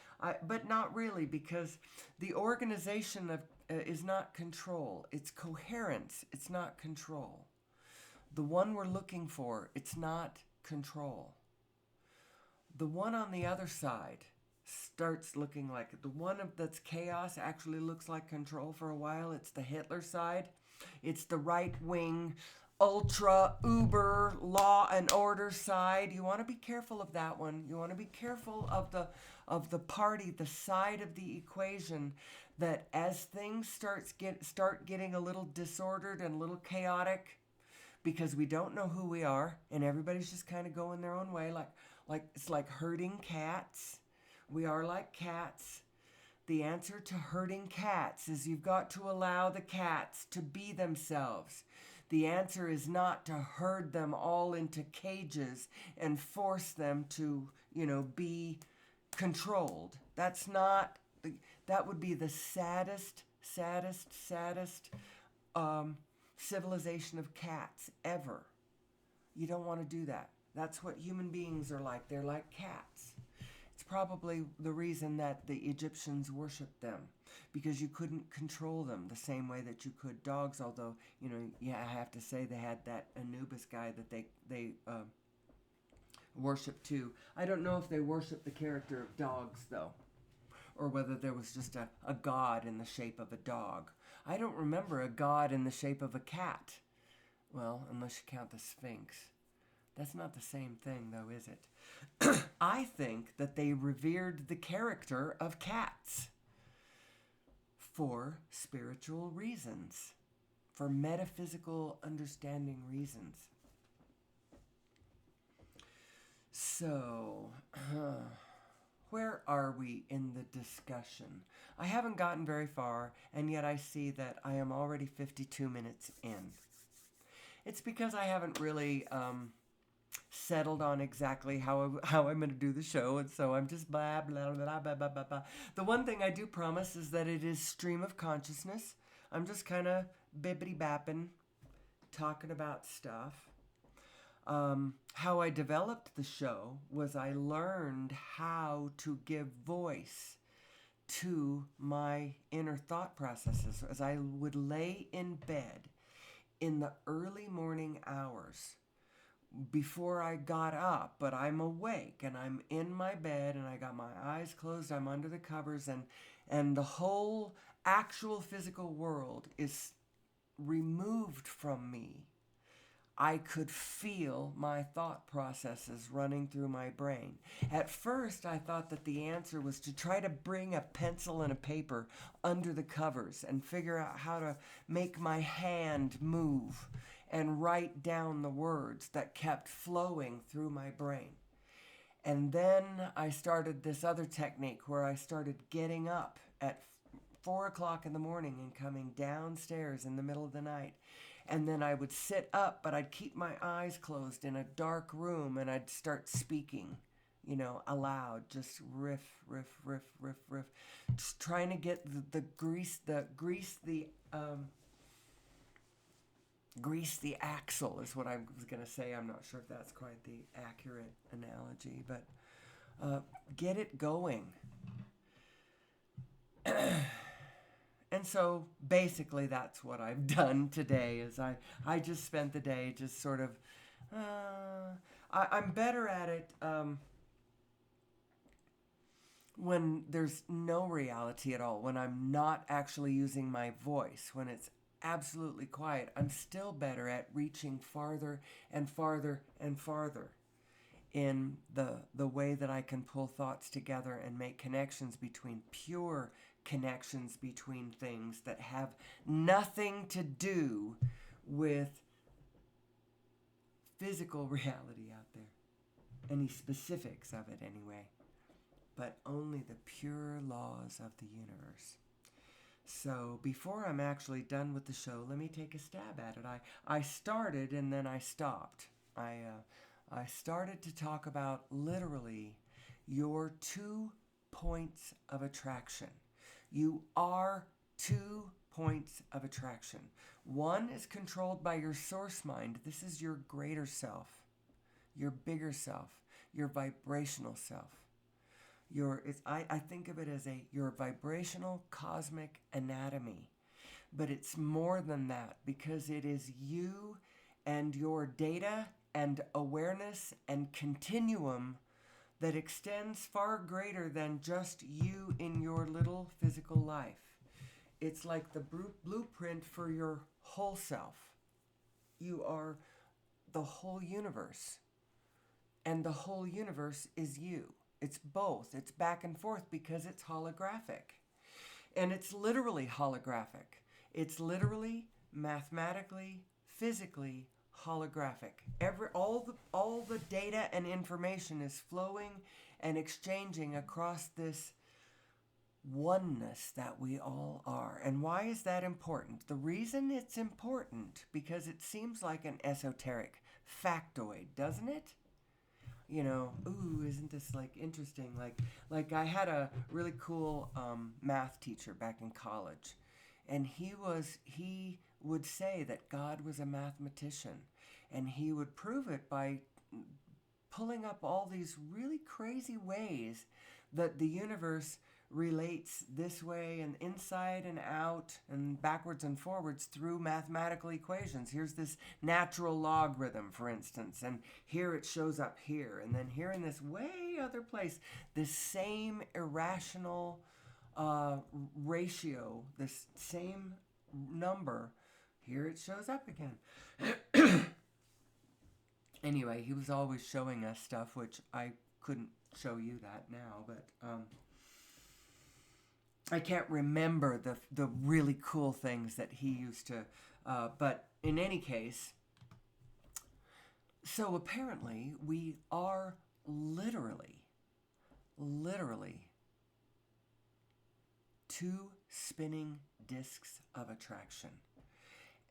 Speaker 1: not really, because the organization of is not control, it's coherence, it's not control. The one we're looking for, it's not control. The one on the other side starts looking like the one that's chaos actually looks like control for a while. It's the Hitler side. It's the right wing ultra uber law and order side. You want to be careful of that one. You want to be careful of the party, the side of the equation that as things start getting a little disordered and a little chaotic, because we don't know who we are and everybody's just kind of going their own way, like it's like herding cats. We are like cats. The answer to herding cats is you've got to allow the cats to be themselves. The answer is not to herd them all into cages and force them to, be controlled. That's not, that would be the saddest civilization of cats ever. You don't want to do that. That's what human beings are like. They're like cats. It's probably the reason that the Egyptians worshipped them, because you couldn't control them the same way that you could dogs, although, I have to say they had that Anubis guy that they worshipped too. I don't know if they worshipped the character of dogs, though, or whether there was just a god in the shape of a dog. I don't remember a god in the shape of a cat. Well, unless you count the Sphinx. That's not the same thing, though, is it? I think that they revered the character of cats for spiritual reasons, for metaphysical understanding reasons. So, where are we in the discussion? I haven't gotten very far, and yet I see that I am already 52 minutes in. It's because I haven't really settled on exactly how I'm going to do the show, and so I'm just blah, blah, blah, blah, blah, blah, blah. The one thing I do promise is that it is stream of consciousness. I'm just kind of bibbity-bapping, talking about stuff. How I developed the show was I learned how to give voice to my inner thought processes as I would lay in bed in the early morning hours before I got up, but I'm awake and I'm in my bed and I got my eyes closed, I'm under the covers, and the whole actual physical world is removed from me. I could feel my thought processes running through my brain. At first, I thought that the answer was to try to bring a pencil and a paper under the covers and figure out how to make my hand move and write down the words that kept flowing through my brain. And then I started this other technique where I started getting up at 4 o'clock in the morning and coming downstairs in the middle of the night. And then I would sit up, but I'd keep my eyes closed in a dark room and I'd start speaking, aloud, just riff, just trying to get grease the axle is what I was going to say. I'm not sure if that's quite the accurate analogy, but get it going. And so basically that's what I've done today is I just spent the day just sort of, I'm better at it when there's no reality at all, when I'm not actually using my voice, when it's absolutely quiet, I'm still better at reaching farther and farther and farther in the way that I can pull thoughts together and make connections between pure connections between things that have nothing to do with physical reality out there. Any specifics of it anyway. But only the pure laws of the universe. So before I'm actually done with the show, let me take a stab at it. I started and then I stopped. I started to talk about literally your 2 points of attraction. You are 2 points of attraction. One is controlled by your source mind. This is your greater self, your bigger self, your vibrational self. I think of it as your vibrational cosmic anatomy. But it's more than that, because it is you and your data and awareness and continuum that extends far greater than just you in your little physical life. It's like the blueprint for your whole self. You are the whole universe. And the whole universe is you. It's both. It's back and forth because it's holographic. And it's literally holographic. It's literally, mathematically, physically holographic. All the data and information is flowing and exchanging across this oneness that we all are. And why is that important? The reason it's important, because it seems like an esoteric factoid, doesn't it? Ooh, isn't this like interesting? Like I had a really cool math teacher back in college, and he would say that God was a mathematician, and he would prove it by pulling up all these really crazy ways that the universe relates this way and inside and out and backwards and forwards through mathematical equations. Here's this natural logarithm, for instance, and here it shows up here, and then here in this way other place, this same irrational ratio, this same number, here it shows up again. Anyway, he was always showing us stuff, which I couldn't show you that now, but I can't remember the really cool things that he used to, but in any case, so apparently we are literally 2 spinning discs of attraction.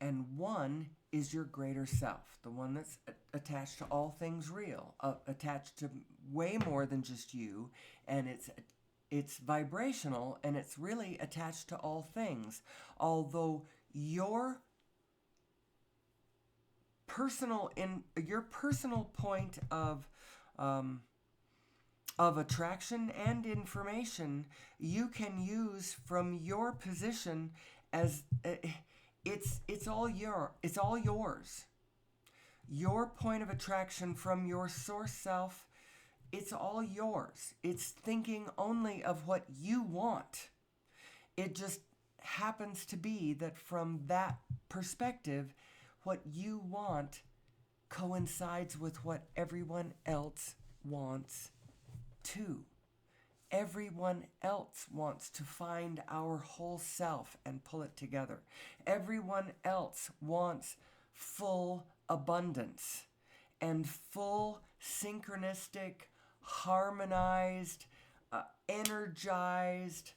Speaker 1: And one is your greater self, the one that's attached to all things real, attached to way more than just you, and it's vibrational, and it's really attached to all things. Although your personal point of attraction and information, you can use from your position as it's all yours. Your point of attraction from your source self, it's all yours. It's thinking only of what you want. It just happens to be that from that perspective, what you want coincides with what everyone else wants too. Everyone else wants to find our whole self and pull it together. Everyone else wants full abundance and full synchronistic, harmonized, energized,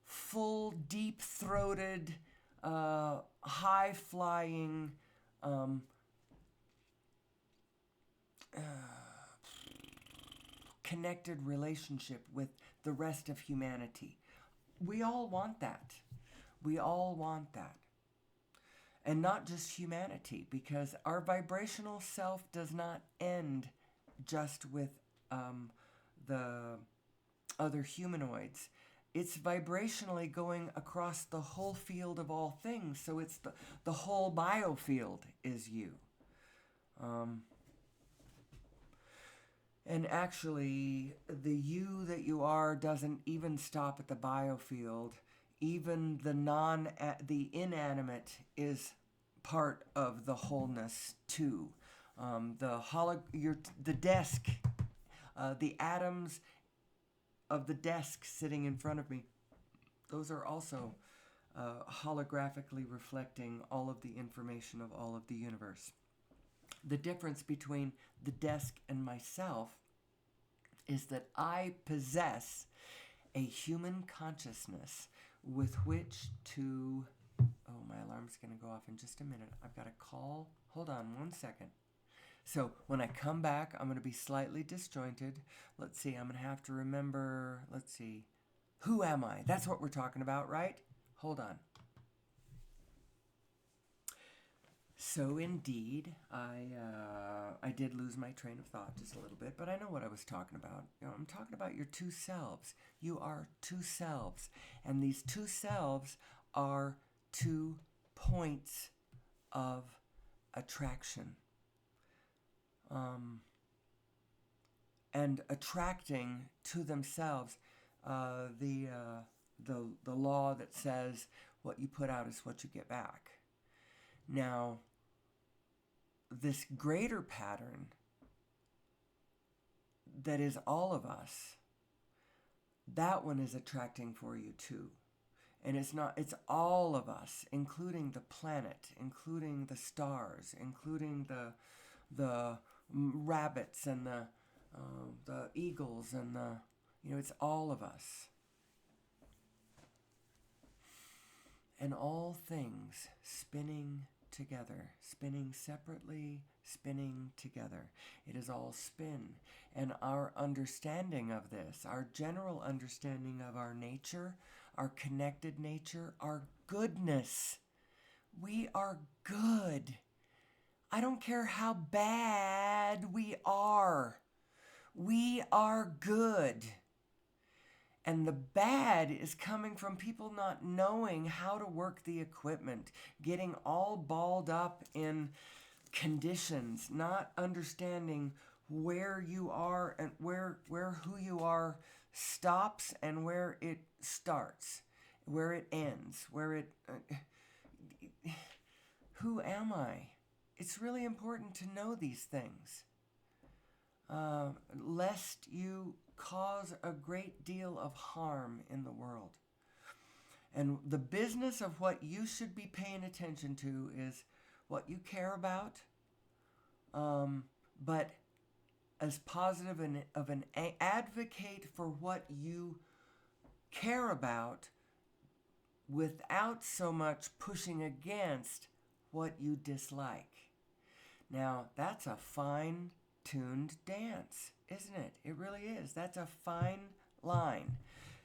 Speaker 1: full deep-throated, high-flying, connected relationship with the rest of humanity. We all want that. We all want that. And not just humanity, because our vibrational self does not end just with the other humanoids. It's vibrationally going across the whole field of all things, so it's the whole biofield is you. And actually, the you that you are doesn't even stop at the biofield. Even the inanimate is part of the wholeness too. The desk, the atoms of the desk sitting in front of me, those are also holographically reflecting all of the information of all of the universe. The difference between the desk and myself is that I possess a human consciousness with which to. Oh, my alarm's going to go off in just a minute. I've got a call. Hold on 1 second. So when I come back, I'm going to be slightly disjointed. Let's see, I'm going to have to remember. Let's see. Who am I? That's what we're talking about, right? Hold on. So indeed, I did lose my train of thought just a little bit, but I know what I was talking about. I'm talking about your two selves. You are two selves, and these two selves are 2 points of attraction. And attracting to themselves the law that says what you put out is what you get back. Now, this greater pattern that is all of us, that one is attracting for you too. And it's all of us, including the planet, including the stars, including the rabbits and the eagles and it's all of us. And all things spinning together, spinning separately, spinning together. It is all spin. And our understanding of this, our general understanding of our nature, our connected nature, our goodness. We are good. I don't care how bad we are. We are good. And the bad is coming from people not knowing how to work the equipment, getting all balled up in conditions, not understanding where you are and where who you are stops and where it starts, where it ends, who am I? It's really important to know these things, lest you cause a great deal of harm in the world. And the business of what you should be paying attention to is what you care about, but as positive of an advocate for what you care about without so much pushing against what you dislike. Now, that's a fine-tuned dance, isn't it? It really is. That's a fine line.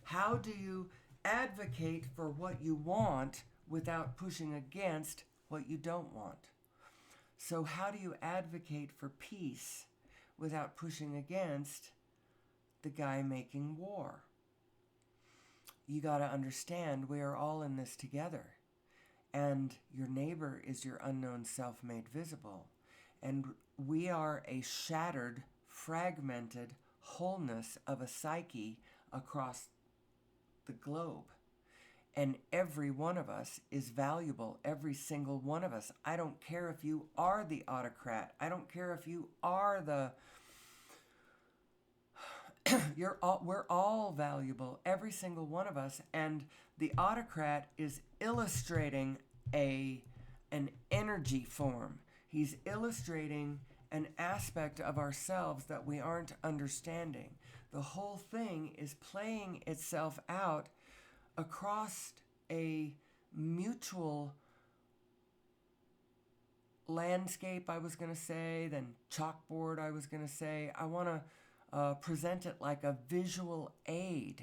Speaker 1: How do you advocate for what you want without pushing against what you don't want? So how do you advocate for peace without pushing against the guy making war? You got to understand we are all in this together. And your neighbor is your unknown self made visible. And we are a shattered, fragmented wholeness of a psyche across the globe. And every one of us is valuable, every single one of us. I don't care if you are the autocrat. I don't care if you are the... we're all valuable, every single one of us. And the autocrat is illustrating an energy form. He's illustrating an aspect of ourselves that we aren't understanding. The whole thing is playing itself out across a mutual landscape, I was going to say, then chalkboard, I was going to say. I want to present it like a visual aid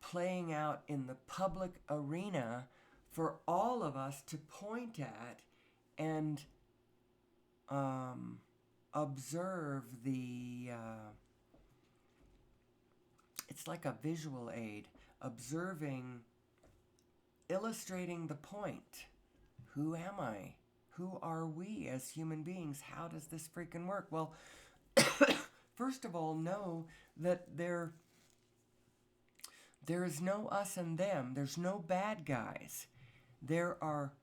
Speaker 1: playing out in the public arena for all of us to point at and observe the... it's like a visual aid, observing, illustrating the point. Who am I? Who are we as human beings? How does this freaking work? Well, first of all, know that there is no us and them. There's no bad guys. There are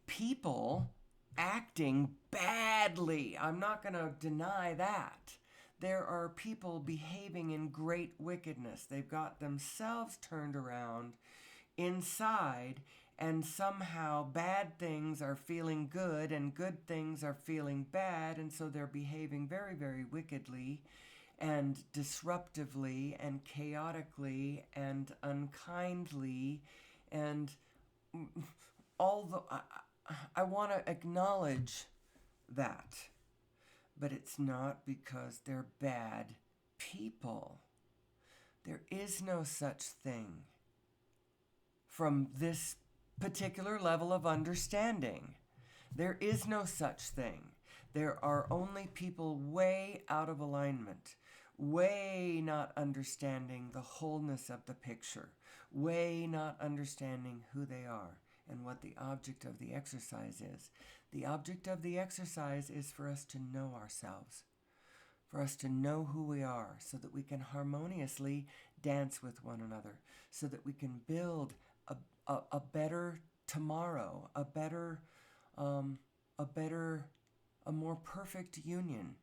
Speaker 1: people acting badly. I'm not going to deny that. There are people behaving in great wickedness. They've got themselves turned around inside, and somehow bad things are feeling good and good things are feeling bad, and so they're behaving very, very wickedly and disruptively and chaotically and unkindly, and all the I want to acknowledge that, but it's not because they're bad people. There is no such thing from this particular level of understanding. There is no such thing. There are only people way out of alignment, way not understanding the wholeness of the picture, way not understanding who they are and what the object of the exercise is. The object of the exercise is for us to know ourselves, for us to know who we are, so that we can harmoniously dance with one another, so that we can build a better tomorrow, a more perfect union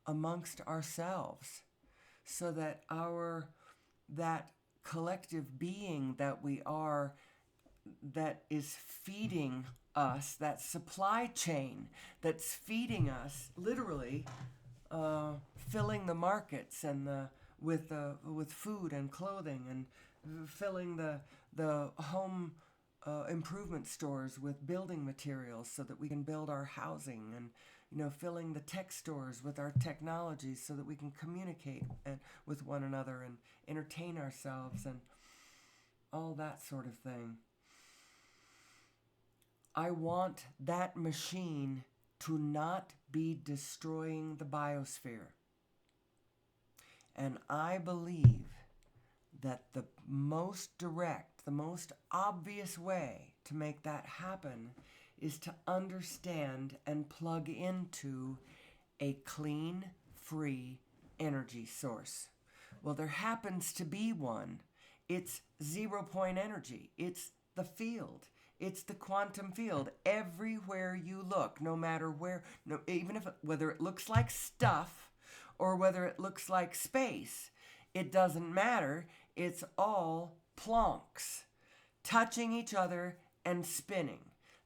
Speaker 1: amongst ourselves, so that that collective being that we are, that is feeding us, that supply chain that's feeding us, literally filling the markets and with food and clothing, and filling the home improvement stores with building materials so that we can build our housing, and filling the tech stores with our technology so that we can communicate with one another and entertain ourselves and all that sort of thing. I want that machine to not be destroying the biosphere. And I believe that the most direct, the most obvious way to make that happen is to understand and plug into a clean, free energy source. Well, there happens to be one. It's 0-point energy. It's the field. It's the quantum field. Everywhere you look, no matter where, even if whether it looks like stuff or whether it looks like space, it doesn't matter. It's all plonks touching each other and spinning.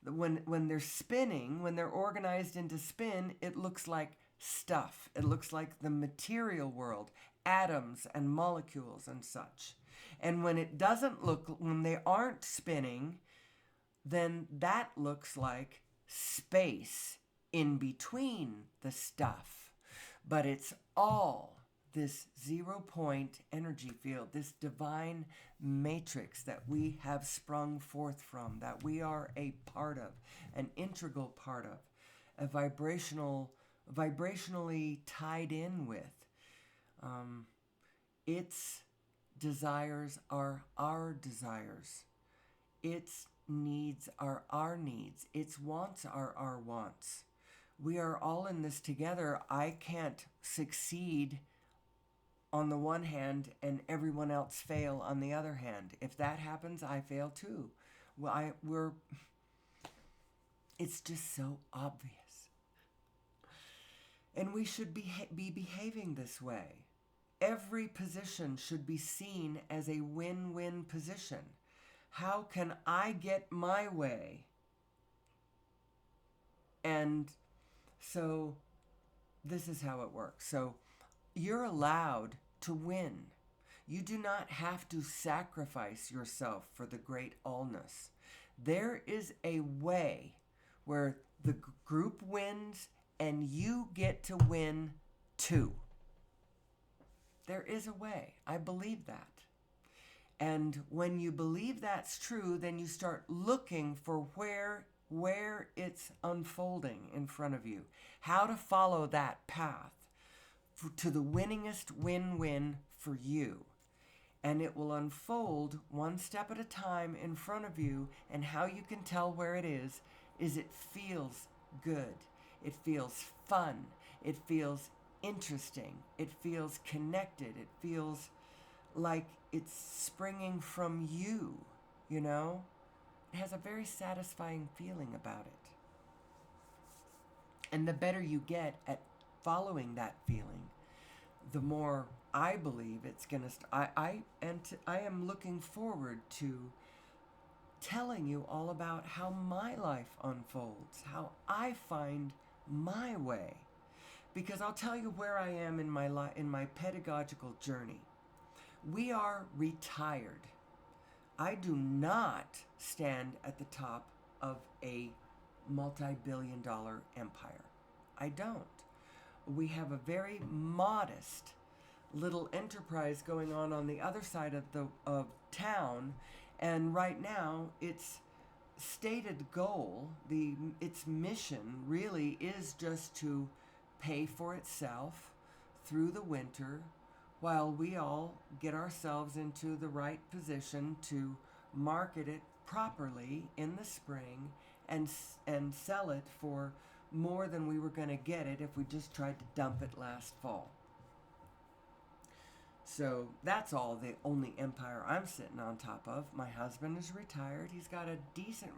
Speaker 1: When they're spinning, when they're organized into spin, it looks like stuff. It looks like the material world, atoms and molecules and such. And when it doesn't look, when they aren't spinning, then that looks like space in between the stuff. But it's all this 0-point energy field, this divine matrix that we have sprung forth from, that we are a part of, an integral part of, vibrationally tied in with. Its desires are our desires. Its needs are our needs. Its wants are our wants. We are all in this together. I can't succeed on the one hand and everyone else fail on the other hand. If that happens, I fail too. It's just so obvious. And we should be behaving this way. Every position should be seen as a win-win position. How can I get my way? And so this is how it works. So you're allowed to win. You do not have to sacrifice yourself for the great allness. There is a way where the group wins and you get to win too. There is a way. I believe that. And when you believe that's true, then you start looking for where it's unfolding in front of you, how to follow that path to the winningest win-win for you. And it will unfold one step at a time in front of you, and how you can tell where it is it feels good. It feels fun. It feels interesting. It feels connected. It feels like it's springing from you, you know? It has a very satisfying feeling about it. And the better you get at following that feeling, the more I believe it's going to I am looking forward to telling you all about how my life unfolds, how I find my way. Because I'll tell you where I am in my pedagogical journey. We are retired. I do not stand at the top of a multi-billion-dollar empire. I don't. We have a very modest little enterprise going on the other side of town, and right now its stated goal, its mission really is just to pay for itself through the winter while we all get ourselves into the right position to market it properly in the spring and sell it for more than we were going to get it if we just tried to dump it last fall. So that's all the only empire I'm sitting on top of. My husband is retired. He's got a decent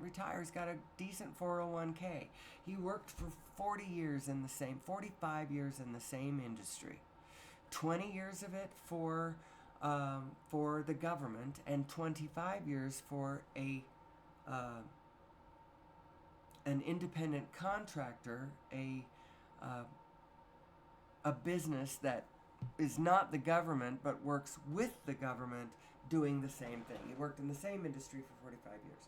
Speaker 1: 401k. He worked for 45 years in the same industry. 20 years of it for the government, and 25 years for an independent contractor, a business that is not the government but works with the government doing the same thing. He worked in the same industry for 45 years.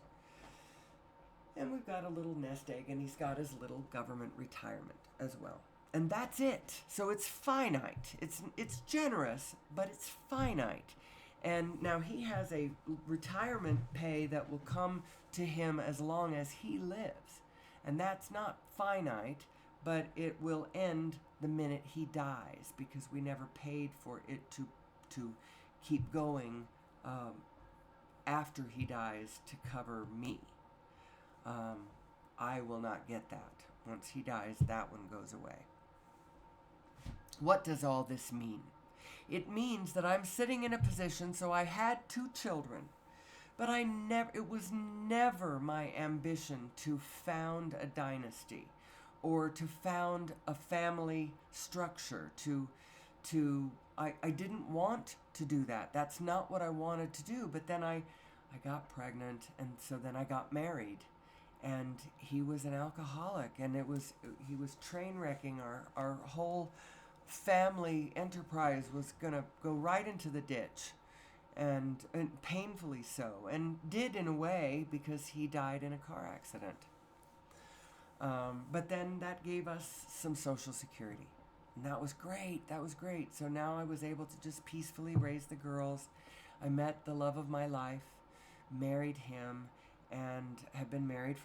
Speaker 1: And we've got a little nest egg, and he's got his little government retirement as well. And that's it. So it's finite. It's generous, but it's finite. And now he has a retirement pay that will come to him as long as he lives. And that's not finite, but it will end the minute he dies, because we never paid for it to keep going after he dies to cover me. I will not get that. Once he dies, that one goes away. What does all this mean? It means that I'm sitting in a position, so I had 2 children, but it was never my ambition to found a dynasty or to found a family structure. I didn't want to do that. That's not what I wanted to do. But then I got pregnant, and so then I got married. And he was an alcoholic, and he was train wrecking our whole family enterprise was going to go right into the ditch, and painfully so, and did in a way, because he died in a car accident. But then that gave us some Social Security, and that was great. So now I was able to just peacefully raise the girls. I met the love of my life, married him, and have been married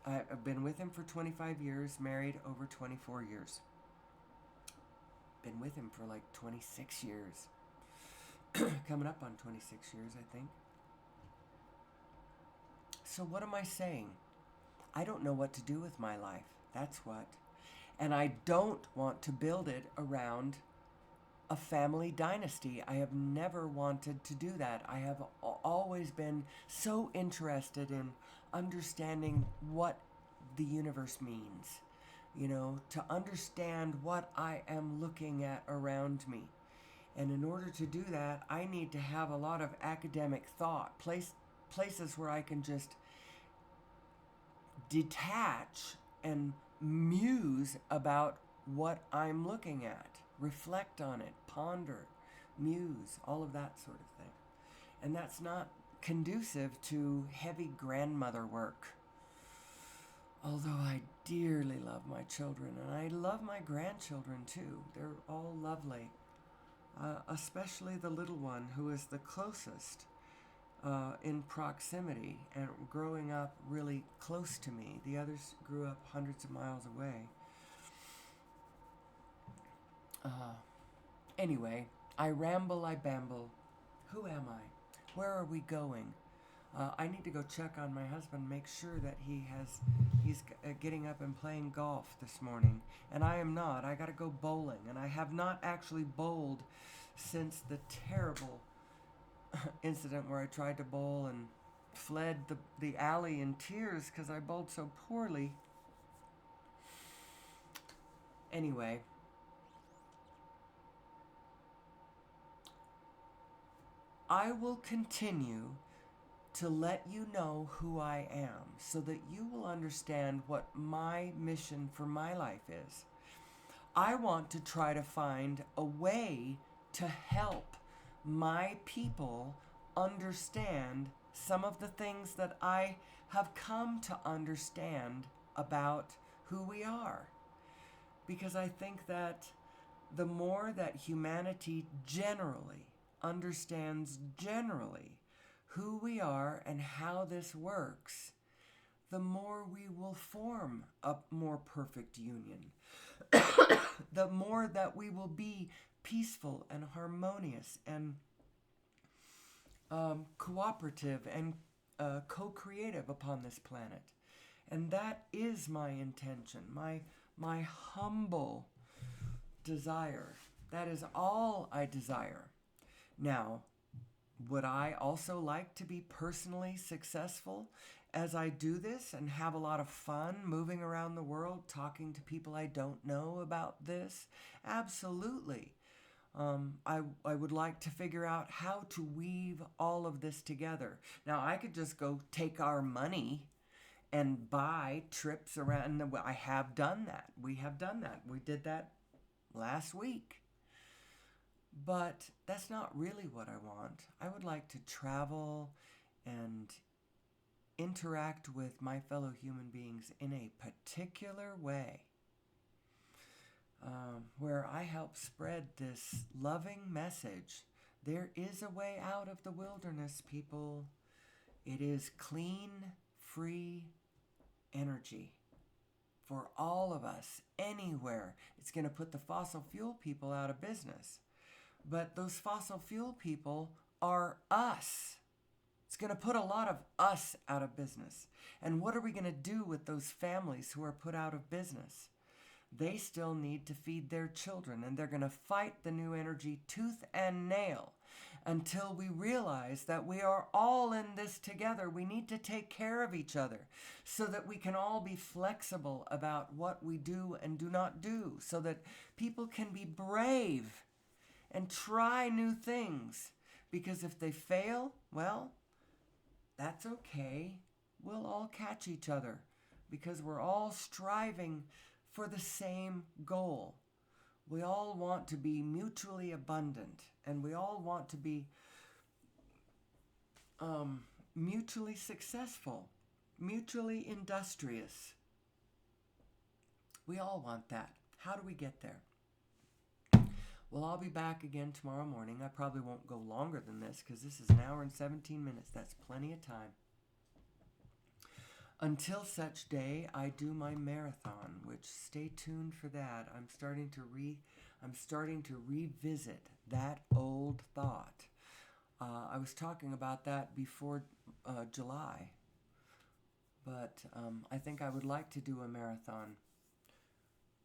Speaker 1: I've been with him for 25 years, married over 24 years. Been with him for like 26 years. Coming up on 26 years, I think. So what am I saying? I don't know what to do with my life. That's what. And I don't want to build it around a family dynasty. I have never wanted to do that. I have always been so interested in understanding what the universe means, to understand what I am looking at around me. And in order to do that, I need to have a lot of academic thought, places where I can just detach and muse about what I'm looking at, reflect on it, ponder, muse, all of that sort of thing. And that's not conducive to heavy grandmother work. Although I dearly love my children, and I love my grandchildren too. They're all lovely. Especially the little one, who is the closest in proximity and growing up really close to me. The others grew up hundreds of miles away. Anyway, I ramble, I bamble. Who am I? Where are we going? I need to go check on my husband, make sure that he's getting up and playing golf this morning. And I am not. I got to go bowling. And I have not actually bowled since the terrible incident where I tried to bowl and fled the alley in tears because I bowled so poorly. Anyway, I will continue to let you know who I am so that you will understand what my mission for my life is. I want to try to find a way to help my people understand some of the things that I have come to understand about who we are. Because I think that the more that humanity generally understands generally who we are and how this works, the more we will form a more perfect union. The more that we will be peaceful and harmonious and cooperative and co-creative upon this planet. And that is my intention, my humble desire. That is all I desire. Now, would I also like to be personally successful as I do this and have a lot of fun moving around the world talking to people I don't know about this? Absolutely. I would like to figure out how to weave all of this together. Now, I could just go take our money and buy trips around. I have done that. We have done that. We did that last week. But that's not really what I want. I would like to travel and interact with my fellow human beings in a particular way, where I help spread this loving message. There is a way out of the wilderness, people. It is clean, free energy for all of us, anywhere. It's going to put the fossil fuel people out of business. But those fossil fuel people are us. It's going to put a lot of us out of business. And what are we going to do with those families who are put out of business? They still need to feed their children, and they're going to fight the new energy tooth and nail until we realize that we are all in this together. We need to take care of each other so that we can all be flexible about what we do and do not do, so that people can be brave and try new things. Because if they fail, well, that's okay. We'll all catch each other because we're all striving for the same goal. We all want to be mutually abundant, and we all want to be mutually successful, mutually industrious. We all want that. How do we get there? Well, I'll be back again tomorrow morning. I probably won't go longer than this because this is an hour and 17 minutes. That's plenty of time. Until such day, I do my marathon, which stay tuned for that. I'm starting to revisit that old thought. I was talking about that before July, but I think I would like to do a marathon.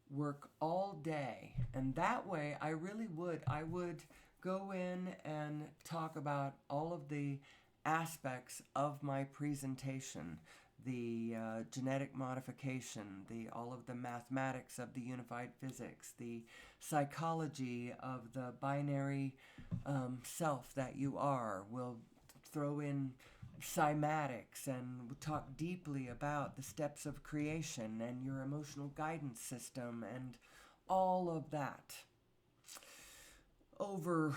Speaker 1: Work all day, and that way I would go in and talk about all of the aspects of my presentation, the genetic modification, all of the mathematics of the unified physics, the psychology of the binary self that you are. We'll throw in cymatics and talk deeply about the steps of creation and your emotional guidance system and all of that over,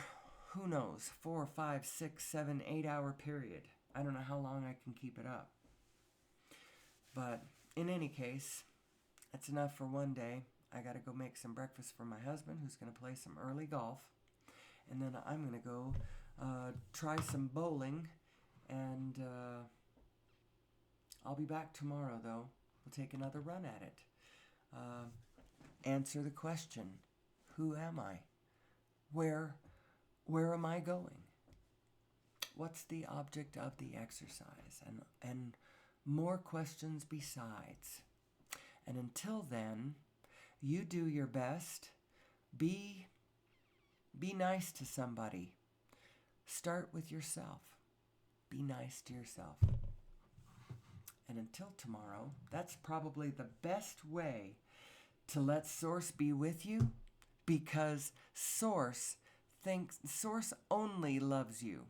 Speaker 1: who knows, 4, 5, 6, 7, 8 hour period. I don't know how long I can keep it up. But in any case, that's enough for one day. I got to go make some breakfast for my husband, who's going to play some early golf. And then I'm going to go try some bowling. And I'll be back tomorrow, though. We'll take another run at it. Answer the question, who am I? Where am I going? What's the object of the exercise? And more questions besides. And until then, you do your best. Be nice to somebody. Start with yourself. Be nice to yourself. And until tomorrow, that's probably the best way to let Source be with you, because Source only loves you.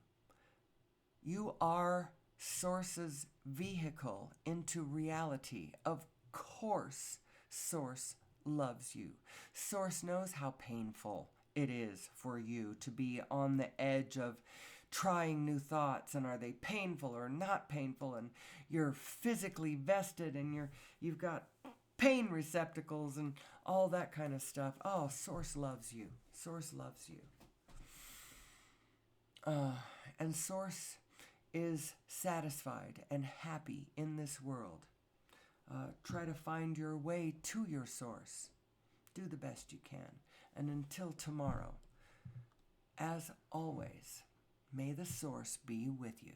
Speaker 1: You are Source's vehicle into reality. Of course, Source loves you. Source knows how painful it is for you to be on the edge of trying new thoughts, and are they painful or not painful, and you're physically vested, and you've got pain receptacles and all that kind of stuff. Oh, Source loves you. Source loves you. And Source is satisfied and happy in this world. Try to find your way to your Source. Do the best you can. And until tomorrow, as always, may the Source be with you.